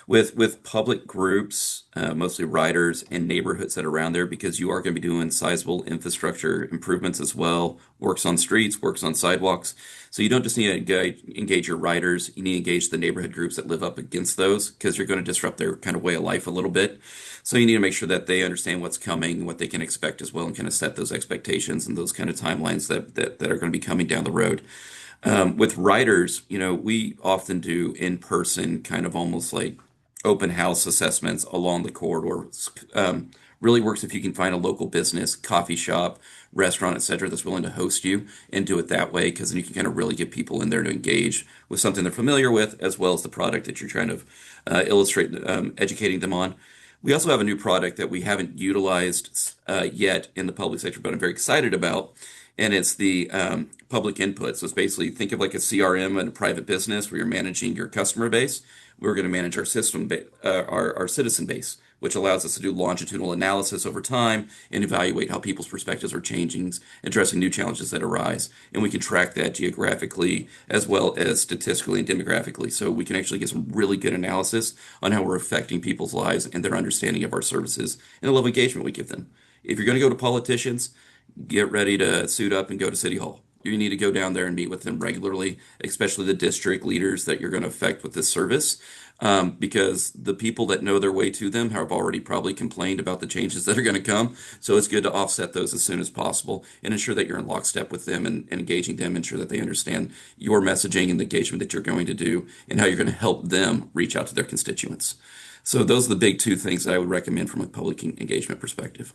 With public groups, mostly riders and neighborhoods that are around there, because you are going to be doing sizable infrastructure improvements as well, works on streets, works on sidewalks. So you don't just need to engage your riders, you need to engage the neighborhood groups that live up against those, because you're going to disrupt their kind of way of life a little bit. So you need to make sure that they understand what's coming, what they can expect as well, and kind of set those expectations and those kind of timelines that are going to be coming down the road. With writers, we often do in-person kind of almost like open house assessments along the corridor. Really works if you can find a local business, coffee shop, restaurant, etc., that's willing to host you and do it that way, because then you can kind of really get people in there to engage with something they're familiar with, as well as the product that you're trying to illustrate, educating them on. We also have a new product that we haven't utilized yet in the public sector, but I'm very excited about, and it's the public input. So it's basically, think of like a CRM and a private business where you're managing your customer base. We're going to manage our our citizen base, which allows us to do longitudinal analysis over time and evaluate how people's perspectives are changing, addressing new challenges that arise. And we can track that geographically as well as statistically and demographically. So we can actually get some really good analysis on how we're affecting people's lives and their understanding of our services and the level of engagement we give them. If you're going to go to politicians, get ready to suit up and go to City Hall. You need to go down there and meet with them regularly, especially the district leaders that you're going to affect with this service, because the people that know their way to them have already probably complained about the changes that are going to come. So it's good to offset those as soon as possible and ensure that you're in lockstep with them and engaging them, ensure that they understand your messaging and the engagement that you're going to do and how you're going to help them reach out to their constituents. So those are the big two things that I would recommend from a public engagement perspective.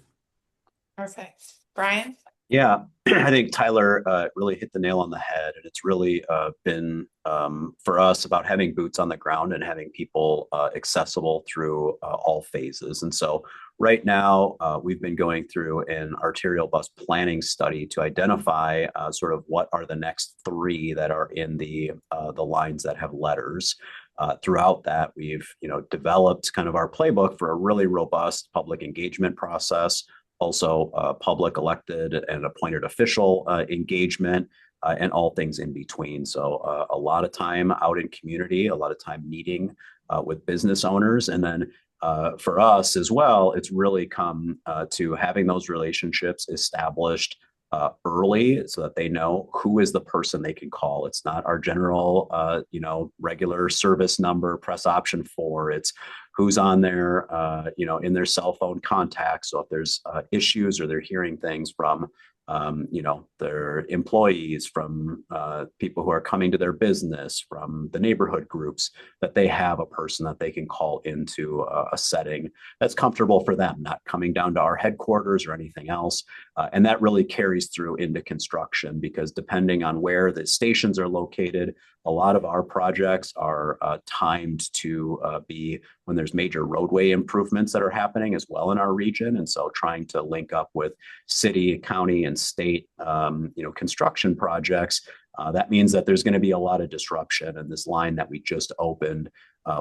Perfect. Brian? Yeah, I think Tyler really hit the nail on the head, and it's really been for us about having boots on the ground and having people accessible through all phases. And so right now we've been going through an arterial bus planning study to identify sort of what are the next three that are in the lines that have letters. Throughout that, we've developed kind of our playbook for a really robust public engagement process, also public elected and appointed official engagement, and all things in between. So a lot of time out in community, a lot of time meeting with business owners. And then for us as well, it's really come to having those relationships established early so that they know who is the person they can call. It's not our general, regular service number, press option 4. It's who's on there, in their cell phone contacts. So if there's issues or they're hearing things from, their employees, from people who are coming to their business, from the neighborhood groups, that they have a person that they can call into a setting that's comfortable for them, not coming down to our headquarters or anything else. And that really carries through into construction, because depending on where the stations are located, a lot of our projects are timed to be when there's major roadway improvements that are happening as well in our region. And so trying to link up with city, county, and state, construction projects, that means that there's going to be a lot of disruption. And this line that we just opened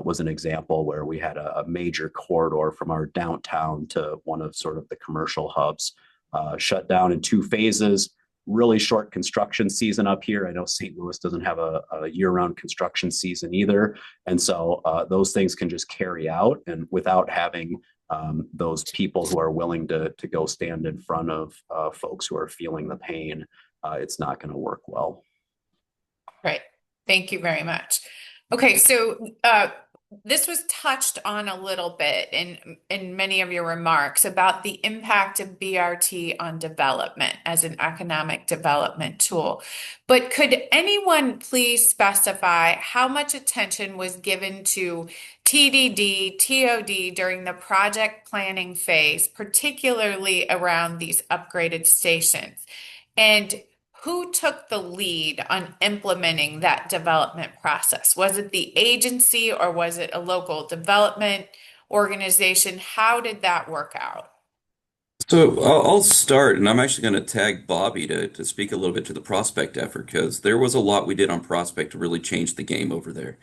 was an example where we had a major corridor from our downtown to one of sort of the commercial hubs shut down in 2 phases. Really short construction season up here. I know St. Louis doesn't have a year-round construction season either. And so those things can just carry out, and without having those people who are willing to go stand in front of folks who are feeling the pain, it's not going to work well. Right. Thank you very much. Okay, so this was touched on a little bit in many of your remarks about the impact of BRT on development as an economic development tool. But could anyone please specify how much attention was given to TDD, TOD during the project planning phase, particularly around these upgraded stations? And who took the lead on implementing that development process? Was it the agency or was it a local development organization? How did that work out? So I'll start, and I'm actually going to tag Bobby to speak a little bit to the prospect effort because there was a lot we did on prospect to really change the game over there.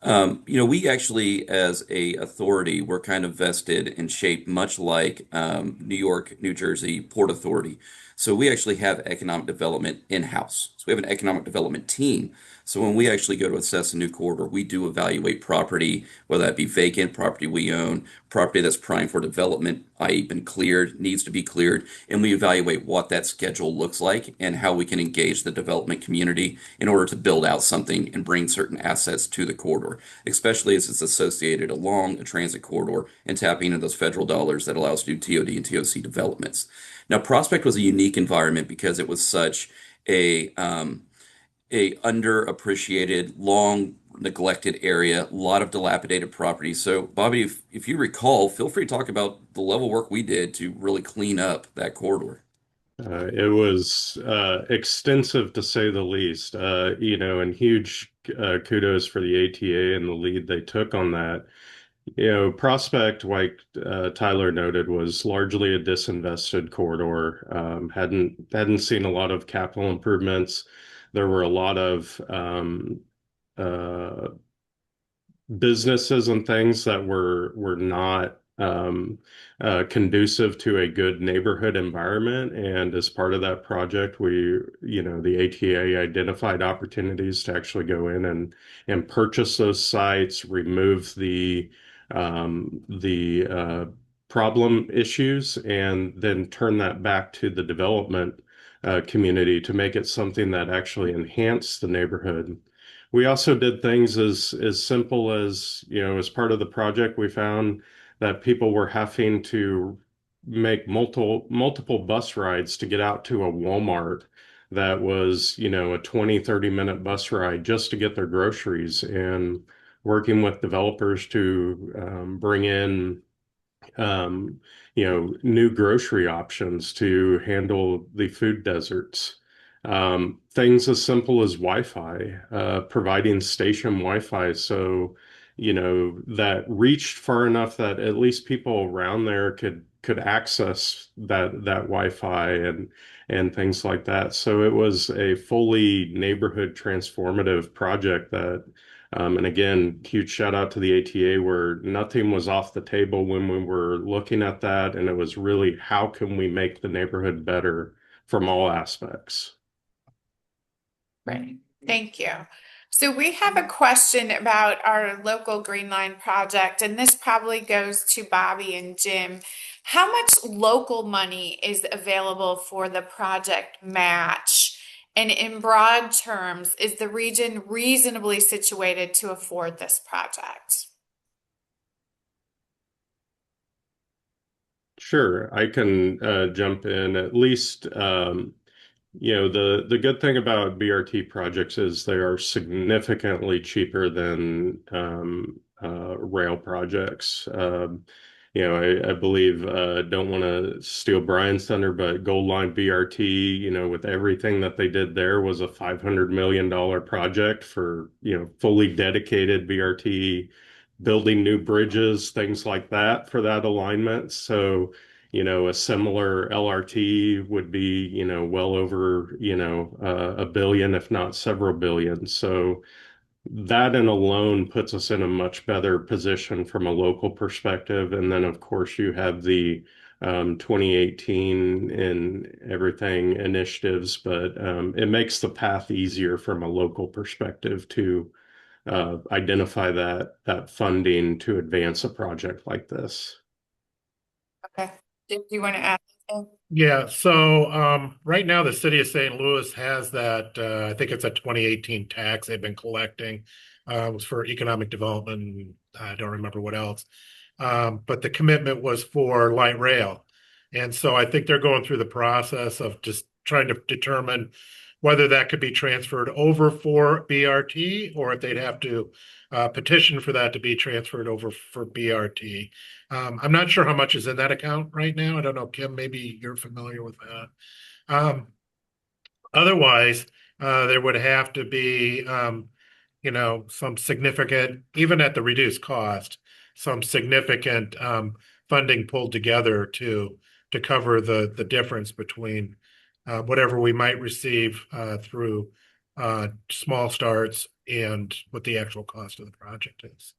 We actually, as a authority, we're kind of vested and shaped much like New York, New Jersey Port Authority. So we actually have economic development in-house. So we have an economic development team. So when we actually go to assess a new corridor, we do evaluate property, whether that be vacant property we own, property that's primed for development, i.e. been cleared, needs to be cleared, and we evaluate what that schedule looks like and how we can engage the development community in order to build out something and bring certain assets to the corridor, especially as it's associated along a transit corridor and tapping into those federal dollars that allows to do TOD and TOC developments. Now, Prospect was a unique environment because it was such a underappreciated, long neglected area, a lot of dilapidated property. So, Bobby, if you recall, feel free to talk about the level of work we did to really clean up that corridor. It was extensive to say the least, and huge kudos for the ATA and the lead they took on that. Prospect, like Tyler noted, was largely a disinvested corridor. Hadn't seen a lot of capital improvements. There were a lot of uh, businesses and things that were not conducive to a good neighborhood environment. And as part of that project, the ATA identified opportunities to actually go in and purchase those sites, remove the problem issues, and then turn that back to the development community to make it something that actually enhanced the neighborhood. We also did things as simple as, as part of the project, we found that people were having to make multiple bus rides to get out to a Walmart that was, a 20-30 minute bus ride just to get their groceries, and working with developers to bring in new grocery options to handle the food deserts. Things as simple as Wi-Fi, providing station Wi-Fi so, that reached far enough that at least people around there could access that Wi-Fi and things like that. So it was a fully neighborhood transformative project and again, huge shout out to the ATA where nothing was off the table when we were looking at that. And it was really, how can we make the neighborhood better from all aspects? Right. Thank you. So we have a question about our local Green Line project, and this probably goes to Bobby and Jim. How much local money is available for the project match? And in broad terms, is the region reasonably situated to afford this project? Sure, I can jump in. At least, the good thing about BRT projects is they are significantly cheaper than rail projects. I believe, don't want to steal Brian's thunder, but Gold Line BRT, with everything that they did there, was a $500 million project for, fully dedicated BRT, building new bridges, things like that for that alignment. So, a similar LRT would be, well over, a billion, if not several billion. So that and alone puts us in a much better position from a local perspective. And then, of course, you have the 2018 and everything initiatives, but it makes the path easier from a local perspective to identify that funding to advance a project like this. Okay. Do you want to add anything? Yeah, so right now the city of St. Louis has that I think it's a 2018 tax they've been collecting. It was for economic development, and I don't remember what else. But the commitment was for light rail. And so I think they're going through the process of just trying to determine whether that could be transferred over for BRT or if they'd have to petition for that to be transferred over for BRT. I'm not sure how much is in that account right now. I don't know, Kim, maybe you're familiar with that. Otherwise, there would have to be, some significant, even at the reduced cost, some significant funding pulled together to cover the difference between whatever we might receive through small starts and what the actual cost of the project is.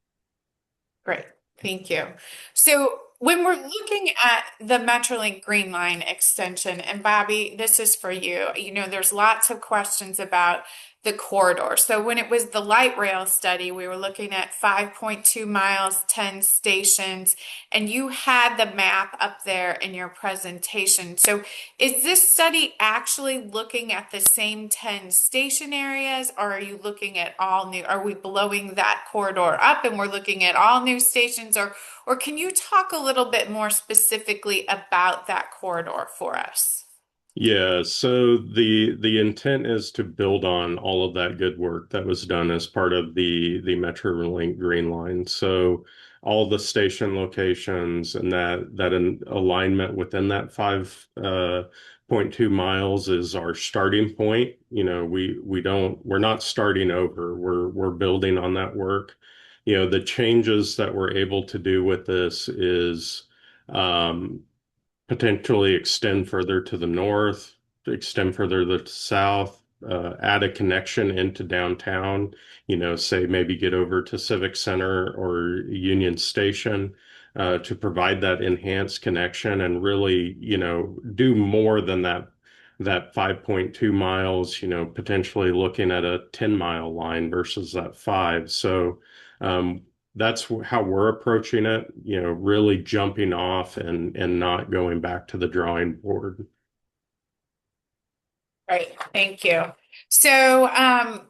Great, thank you. So when we're looking at the MetroLink Green Line extension, and Bobby, this is for you. There's lots of questions about the corridor. So when it was the light rail study, we were looking at 5.2 miles, 10 stations, and you had the map up there in your presentation. So is this study actually looking at the same 10 station areas, or are you looking at all new? Are we blowing that corridor up and we're looking at all new stations, or can you talk a little bit more specifically about that corridor for us? Yeah, so the intent is to build on all of that good work that was done as part of the MetroLink Green Line. So all the station locations and that in alignment within that 5.2 miles is our starting point. We're not starting over. We're building on that work. The changes that we're able to do with this is um, potentially extend further to the north, extend further to the south, add a connection into downtown, say maybe get over to Civic Center or Union Station to provide that enhanced connection and really, do more than that 5.2 miles, potentially looking at a 10-mile line versus that five. So that's how we're approaching it, really jumping off and not going back to the drawing board. Right, thank you. So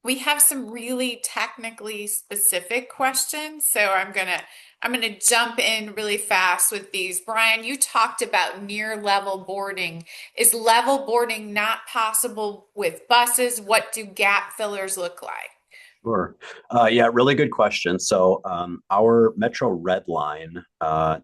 we have some really technically specific questions. So I'm gonna jump in really fast with these. Brian, you talked about near level boarding. Is level boarding not possible with buses? What do gap fillers look like? Sure. Yeah, really good question. So our Metro Red Line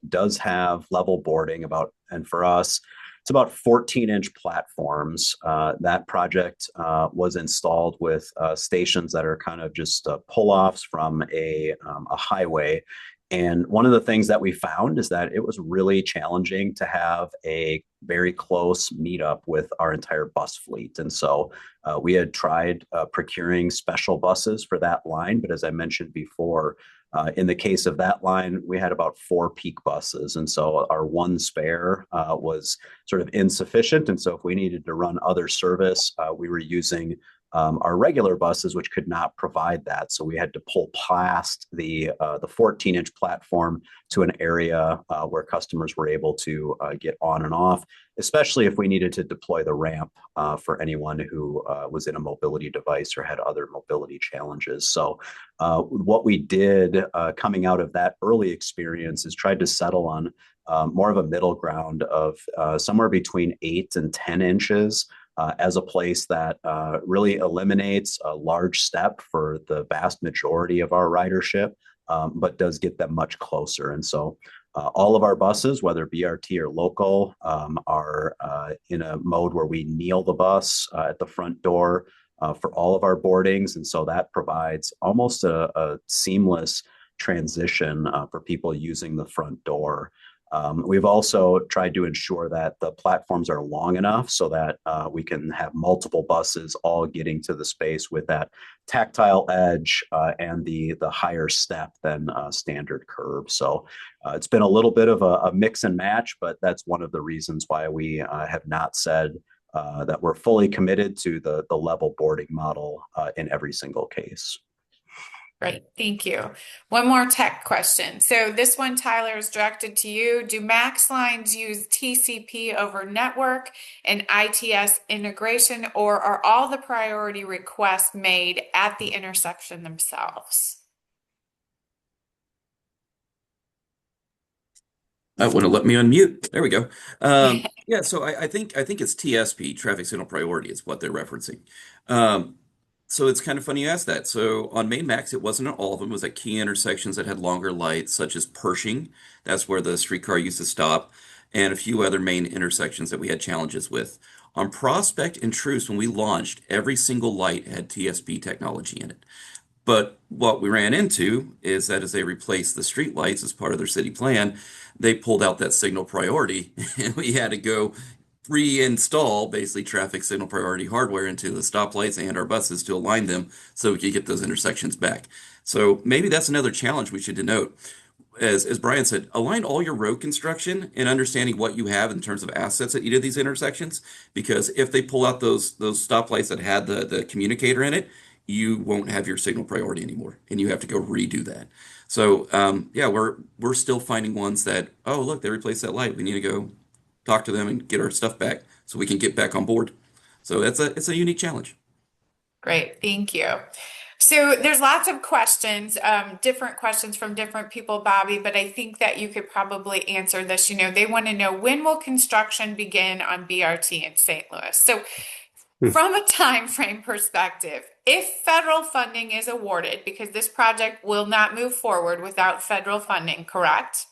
does have level boarding and for us, it's about 14-inch platforms. That project was installed with stations that are kind of just pull-offs from a highway. And one of the things that we found is that it was really challenging to have a very close meetup with our entire bus fleet. And so we had tried procuring special buses for that line. But as I mentioned before, in the case of that line, we had about 4 peak buses. And so our one spare was sort of insufficient. And so if we needed to run other service, we were using our regular buses, which could not provide that. So we had to pull past the 14-inch platform to an area where customers were able to get on and off, especially if we needed to deploy the ramp for anyone who was in a mobility device or had other mobility challenges. So what we did coming out of that early experience is tried to settle on more of a middle ground of somewhere between 8 and 10 inches as a place that really eliminates a large step for the vast majority of our ridership, but does get them much closer. And so all of our buses, whether BRT or local, are in a mode where we kneel the bus at the front door for all of our boardings. And so that provides almost a seamless transition for people using the front door. We've also tried to ensure that the platforms are long enough so that we can have multiple buses all getting to the space with that tactile edge and the higher step than standard curb. So it's been a little bit of a mix and match, but that's one of the reasons why we have not said that we're fully committed to the level boarding model in every single case. Great, thank you. One more tech question. So this one, Tyler, is directed to you. Do MAX lines use TCP over network and ITS integration, or are all the priority requests made at the intersection themselves? That wouldn't let me unmute. There we go. Yeah, so I think it's TSP, traffic signal priority, is what they're referencing. So it's kind of funny you asked that. So on Main Max, it wasn't at all of them. It was at key intersections that had longer lights, such as Pershing. That's where the streetcar used to stop, and a few other main intersections that we had challenges with. On Prospect and Truce, when we launched, every single light had TSP technology in it. But what we ran into is that as they replaced the street lights as part of their city plan, they pulled out that signal priority, and we had to go reinstall basically traffic signal priority hardware into the stoplights and our buses to align them so we could get those intersections back. So maybe that's another challenge we should denote. As Brian said, align all your road construction and understanding what you have in terms of assets at each of these intersections. Because if they pull out those stoplights that had the communicator in it, you won't have your signal priority anymore, and you have to go redo that. So yeah, we're still finding ones that, oh look, they replaced that light. We need to go talk to them and get our stuff back so we can get back on board. So it's a unique challenge. Great, thank you. So there's lots of questions, different questions from different people, Bobby, but I think that you could probably answer this. You know, they want to know, when will construction begin on BRT in St. Louis? So from a time frame perspective, if federal funding is awarded, because this project will not move forward without federal funding, correct?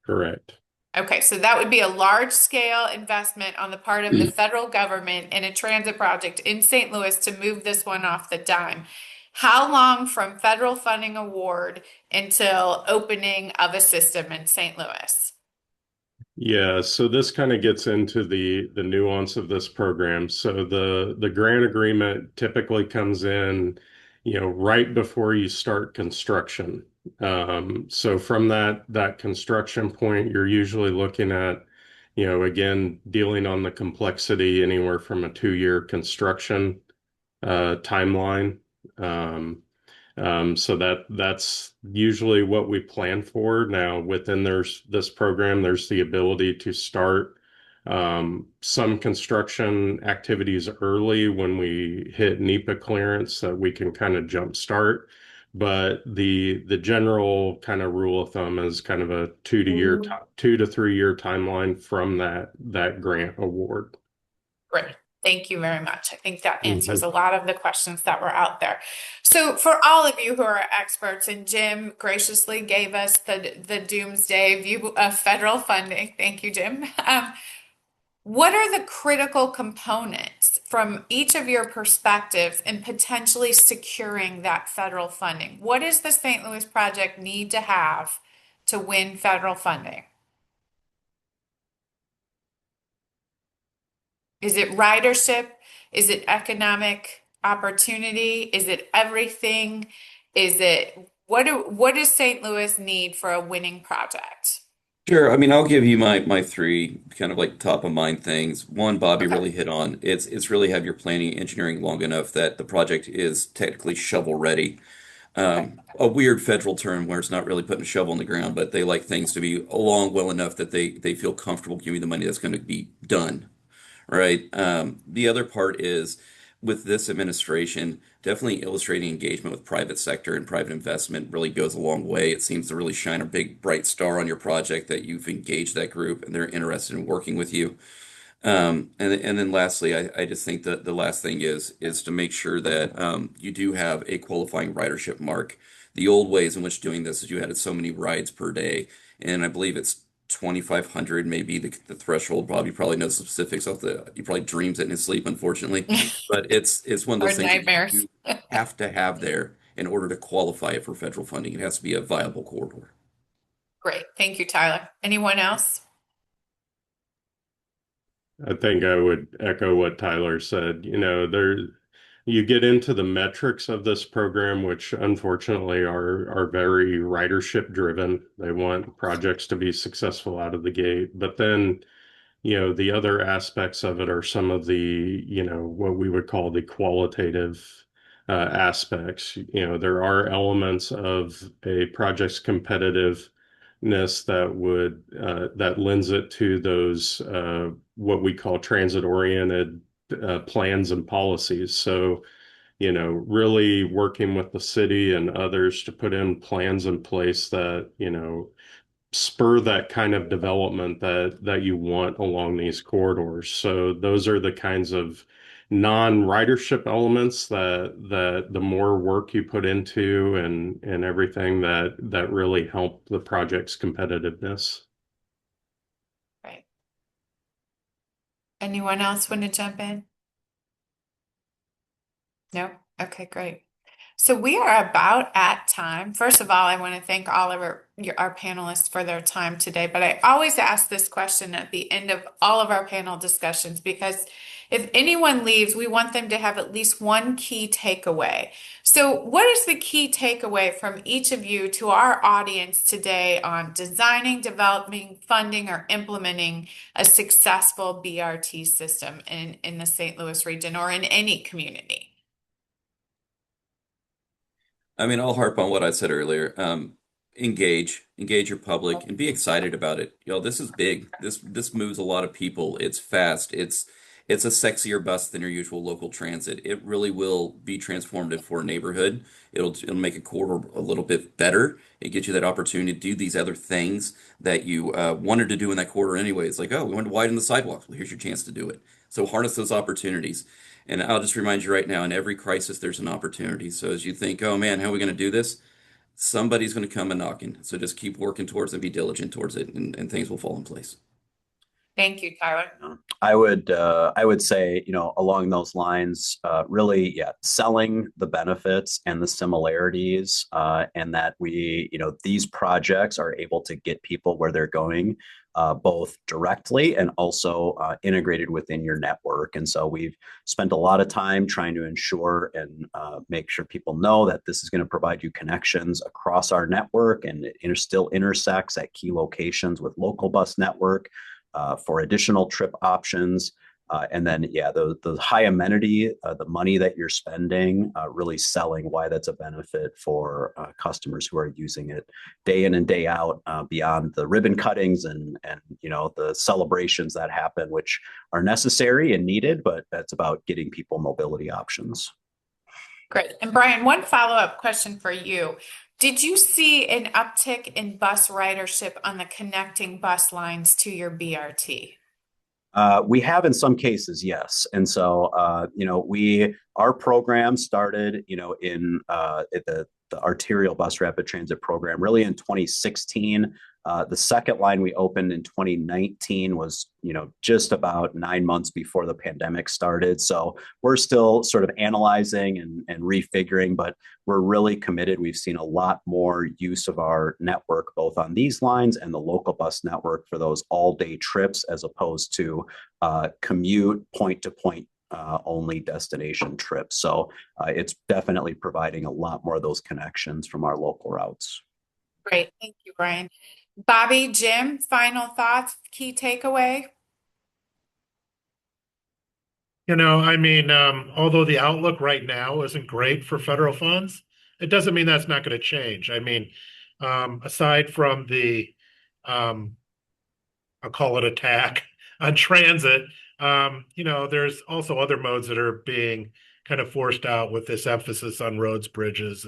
Correct. Okay, so that would be a large scale investment on the part of the federal government in a transit project in St. Louis to move this one off the dime. How long from federal funding award until opening of a system in St. Louis? Yeah, so this kind of gets into the nuance of this program. So the grant agreement typically comes in, right before you start construction. So from that construction point, you're usually looking at, again, dealing on the complexity anywhere from a 2-year construction timeline. So that's usually what we plan for. Now, within this program, there's the ability to start some construction activities early when we hit NEPA clearance, that we can kind of jumpstart. But the general kind of rule of thumb is kind of a 2 to 3 year timeline from that grant award. Great. Thank you very much. I think that answers Mhm. a lot of the questions that were out there. So for all of you who are experts, and Jim graciously gave us the doomsday view of federal funding. Thank you, Jim. What are the critical components from each of your perspectives in potentially securing that federal funding? What does the St. Louis project need to have to win federal funding? Is it ridership? Is it economic opportunity? Is it everything? Is it what does St. Louis need for a winning project? Sure. I mean, I'll give you my three kind of like top of mind things. One, Bobby Okay. really hit on. It's really have your planning and engineering long enough that the project is technically shovel ready. Okay. A weird federal term where it's not really putting a shovel in the ground, but they like things to be along well enough that they feel comfortable giving the money that's going to be done. Right. The other part is with this administration, definitely illustrating engagement with private sector and private investment really goes a long way. It seems to really shine a big bright star on your project that you've engaged that group and they're interested in working with you. And then lastly, I just think that the last thing is to make sure that you do have a qualifying ridership mark. The old ways in which doing this is you had so many rides per day, and I believe it's 2,500 maybe the threshold. Bobby probably knows specifics of he probably dreams it in his sleep, unfortunately. But it's one of Or those things that nightmares. you have to have there in order to qualify it for federal funding. It has to be a viable corridor. Great. Thank you, Tyler. Anyone else? I think I would echo what Tyler said. You get into the metrics of this program, which unfortunately are very ridership driven. They want projects to be successful out of the gate. But then, the other aspects of it are some of the, what we would call the qualitative aspects. There are elements of a project's competitiveness that lends it to those what we call transit oriented plans and policies. So, really working with the city and others to put in plans in place that, spur that kind of development that you want along these corridors. So those are the kinds of non-ridership elements that the more work you put into and everything that really help the project's competitiveness. Right. Anyone else want to jump in? No? Okay, great. So we are about at time. First of all, I want to thank all of our panelists for their time today, but I always ask this question at the end of all of our panel discussions because if anyone leaves, we want them to have at least one key takeaway. So what is the key takeaway from each of you to our audience today on designing, developing, funding, or implementing a successful BRT system in the St. Louis region or in any community? I mean, I'll harp on what I said earlier. Engage your public, and be excited about it. This is big. This moves a lot of people. It's fast. It's a sexier bus than your usual local transit. It really will be transformative for a neighborhood. It'll make a corridor a little bit better. It gives you that opportunity to do these other things that you wanted to do in that corridor anyway. It's like, oh, we want to widen the sidewalks. Well, here's your chance to do it. So harness those opportunities. And I'll just remind you right now, in every crisis, there's an opportunity. So as you think, oh man, how are we going to do this? Somebody's going to come and knocking. So just keep working towards it, be diligent towards it, and things will fall in place. Thank you, Tyler. I would say, along those lines, really, yeah, selling the benefits and the similarities, and that these projects are able to get people where they're going, both directly and also integrated within your network. And so we've spent a lot of time trying to ensure and make sure people know that this is going to provide you connections across our network, and it still intersects at key locations with local bus network for additional trip options. And then, yeah, the high amenity, the money that you're spending, really selling why that's a benefit for customers who are using it day in and day out, beyond the ribbon cuttings and the celebrations that happen, which are necessary and needed, but that's about getting people mobility options. Great. And Brian, one follow-up question for you. Did you see an uptick in bus ridership on the connecting bus lines to your BRT? We have in some cases, yes. And so, our program started, at the arterial bus rapid transit program really in 2016. The second line we opened in 2019 was, just about 9 months before the pandemic started. So we're still sort of analyzing and refiguring, but we're really committed. We've seen a lot more use of our network, both on these lines and the local bus network for those all day trips, as opposed to commute point to point only destination trips. So it's definitely providing a lot more of those connections from our local routes. Great. Thank you, Brian. Bobby, Jim, final thoughts, key takeaway? Although the outlook right now isn't great for federal funds, it doesn't mean that's not going to change. Aside from the, I'll call it attack on transit, there's also other modes that are being kind of forced out with this emphasis on roads, bridges,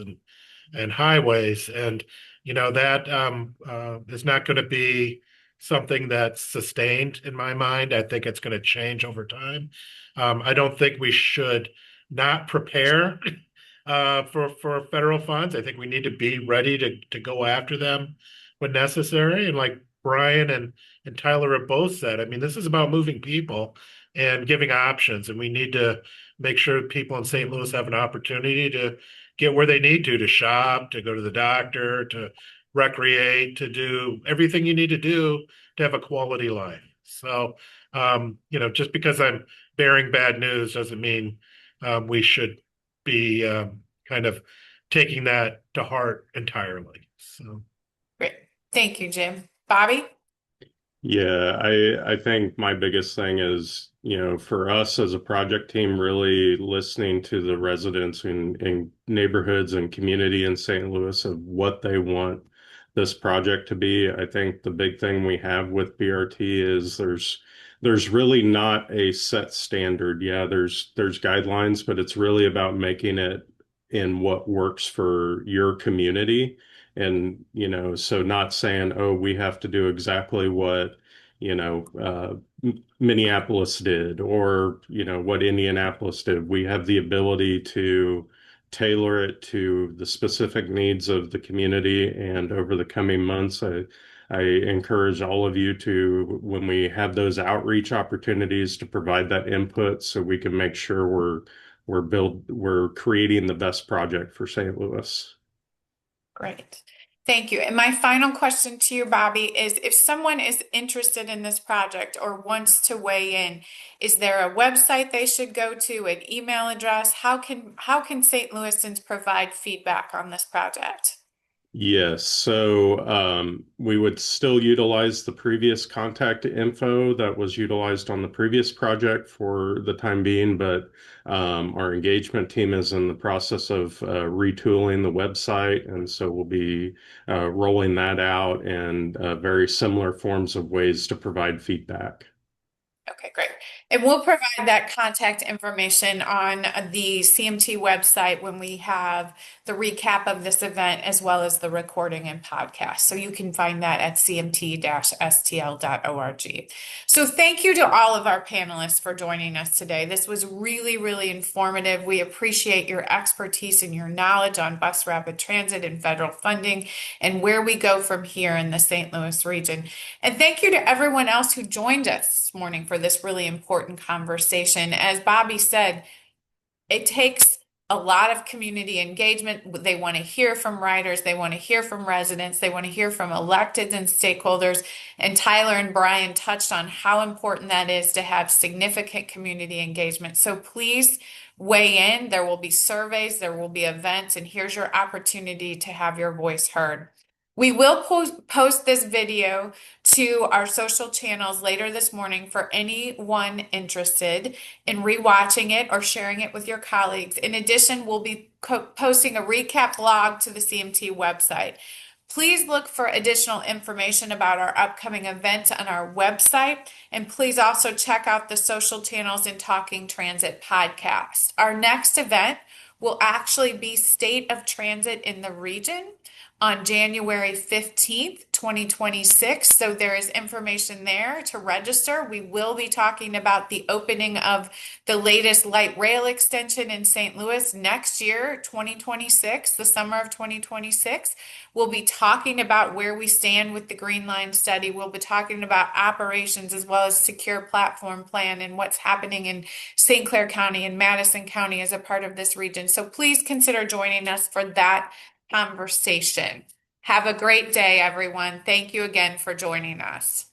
and highways. And, that is not going to be something that's sustained in my mind. I think it's going to change over time. I don't think we should not prepare for federal funds. I think we need to be ready to go after them when necessary. And like Brian and Tyler have both said, this is about moving people and giving options. And we need to make sure people in St. Louis have an opportunity to get where they need to shop, to go to the doctor, to recreate, to do everything you need to do to have a quality life. So, just because I'm bearing bad news doesn't mean we should be kind of taking that to heart entirely. So, Great. Thank you, Jim. Bobby? Yeah, I think my biggest thing is, for us as a project team, really listening to the residents in neighborhoods and community in St. Louis of what they want this project to be. I think the big thing we have with BRT is there's really not a set standard. Yeah, there's guidelines, but it's really about making it in what works for your community. And, so not saying, oh, we have to do exactly what, Minneapolis did or, what Indianapolis did. We have the ability to tailor it to the specific needs of the community. And over the coming months, I encourage all of you to, when we have those outreach opportunities, to provide that input so we can make sure we're creating the best project for St. Louis. Great. Thank you. And my final question to you, Bobby, is if someone is interested in this project or wants to weigh in, is there a website they should go to, an email address? How can St. Louisans provide feedback on this project? Yes, so we would still utilize the previous contact info that was utilized on the previous project for the time being, but our engagement team is in the process of retooling the website, and so we'll be rolling that out and very similar forms of ways to provide feedback. Okay, great. And we'll provide that contact information on the CMT website when we have the recap of this event, as well as the recording and podcast. So you can find that at cmt-stl.org. So thank you to all of our panelists for joining us today. This was really, really informative. We appreciate your expertise and your knowledge on bus rapid transit and federal funding and where we go from here in the St. Louis region. And thank you to everyone else who joined us this morning for this really important conversation. As Bobby said, it takes a lot of community engagement. They want to hear from riders, they want to hear from residents, they want to hear from electeds and stakeholders. And Tyler and Brian touched on how important that is to have significant community engagement. So please weigh in. There will be surveys, there will be events, and here's your opportunity to have your voice heard. We will post this video to our social channels later this morning for anyone interested in rewatching it or sharing it with your colleagues. In addition, we'll be posting a recap log to the CMT website. Please look for additional information about our upcoming events on our website, and please also check out the social channels and Talking Transit podcast. Our next event will actually be State of Transit in the Region on January 15th, 2026. So there is information there to register. We will be talking about the opening of the latest light rail extension in St. Louis next year, 2026, the summer of 2026. We'll be talking about where we stand with the Green Line study. We'll be talking about operations as well as secure platform plan and what's happening in St. Clair County and Madison County as a part of this region. So please consider joining us for that conversation. Have a great day, everyone. Thank you again for joining us.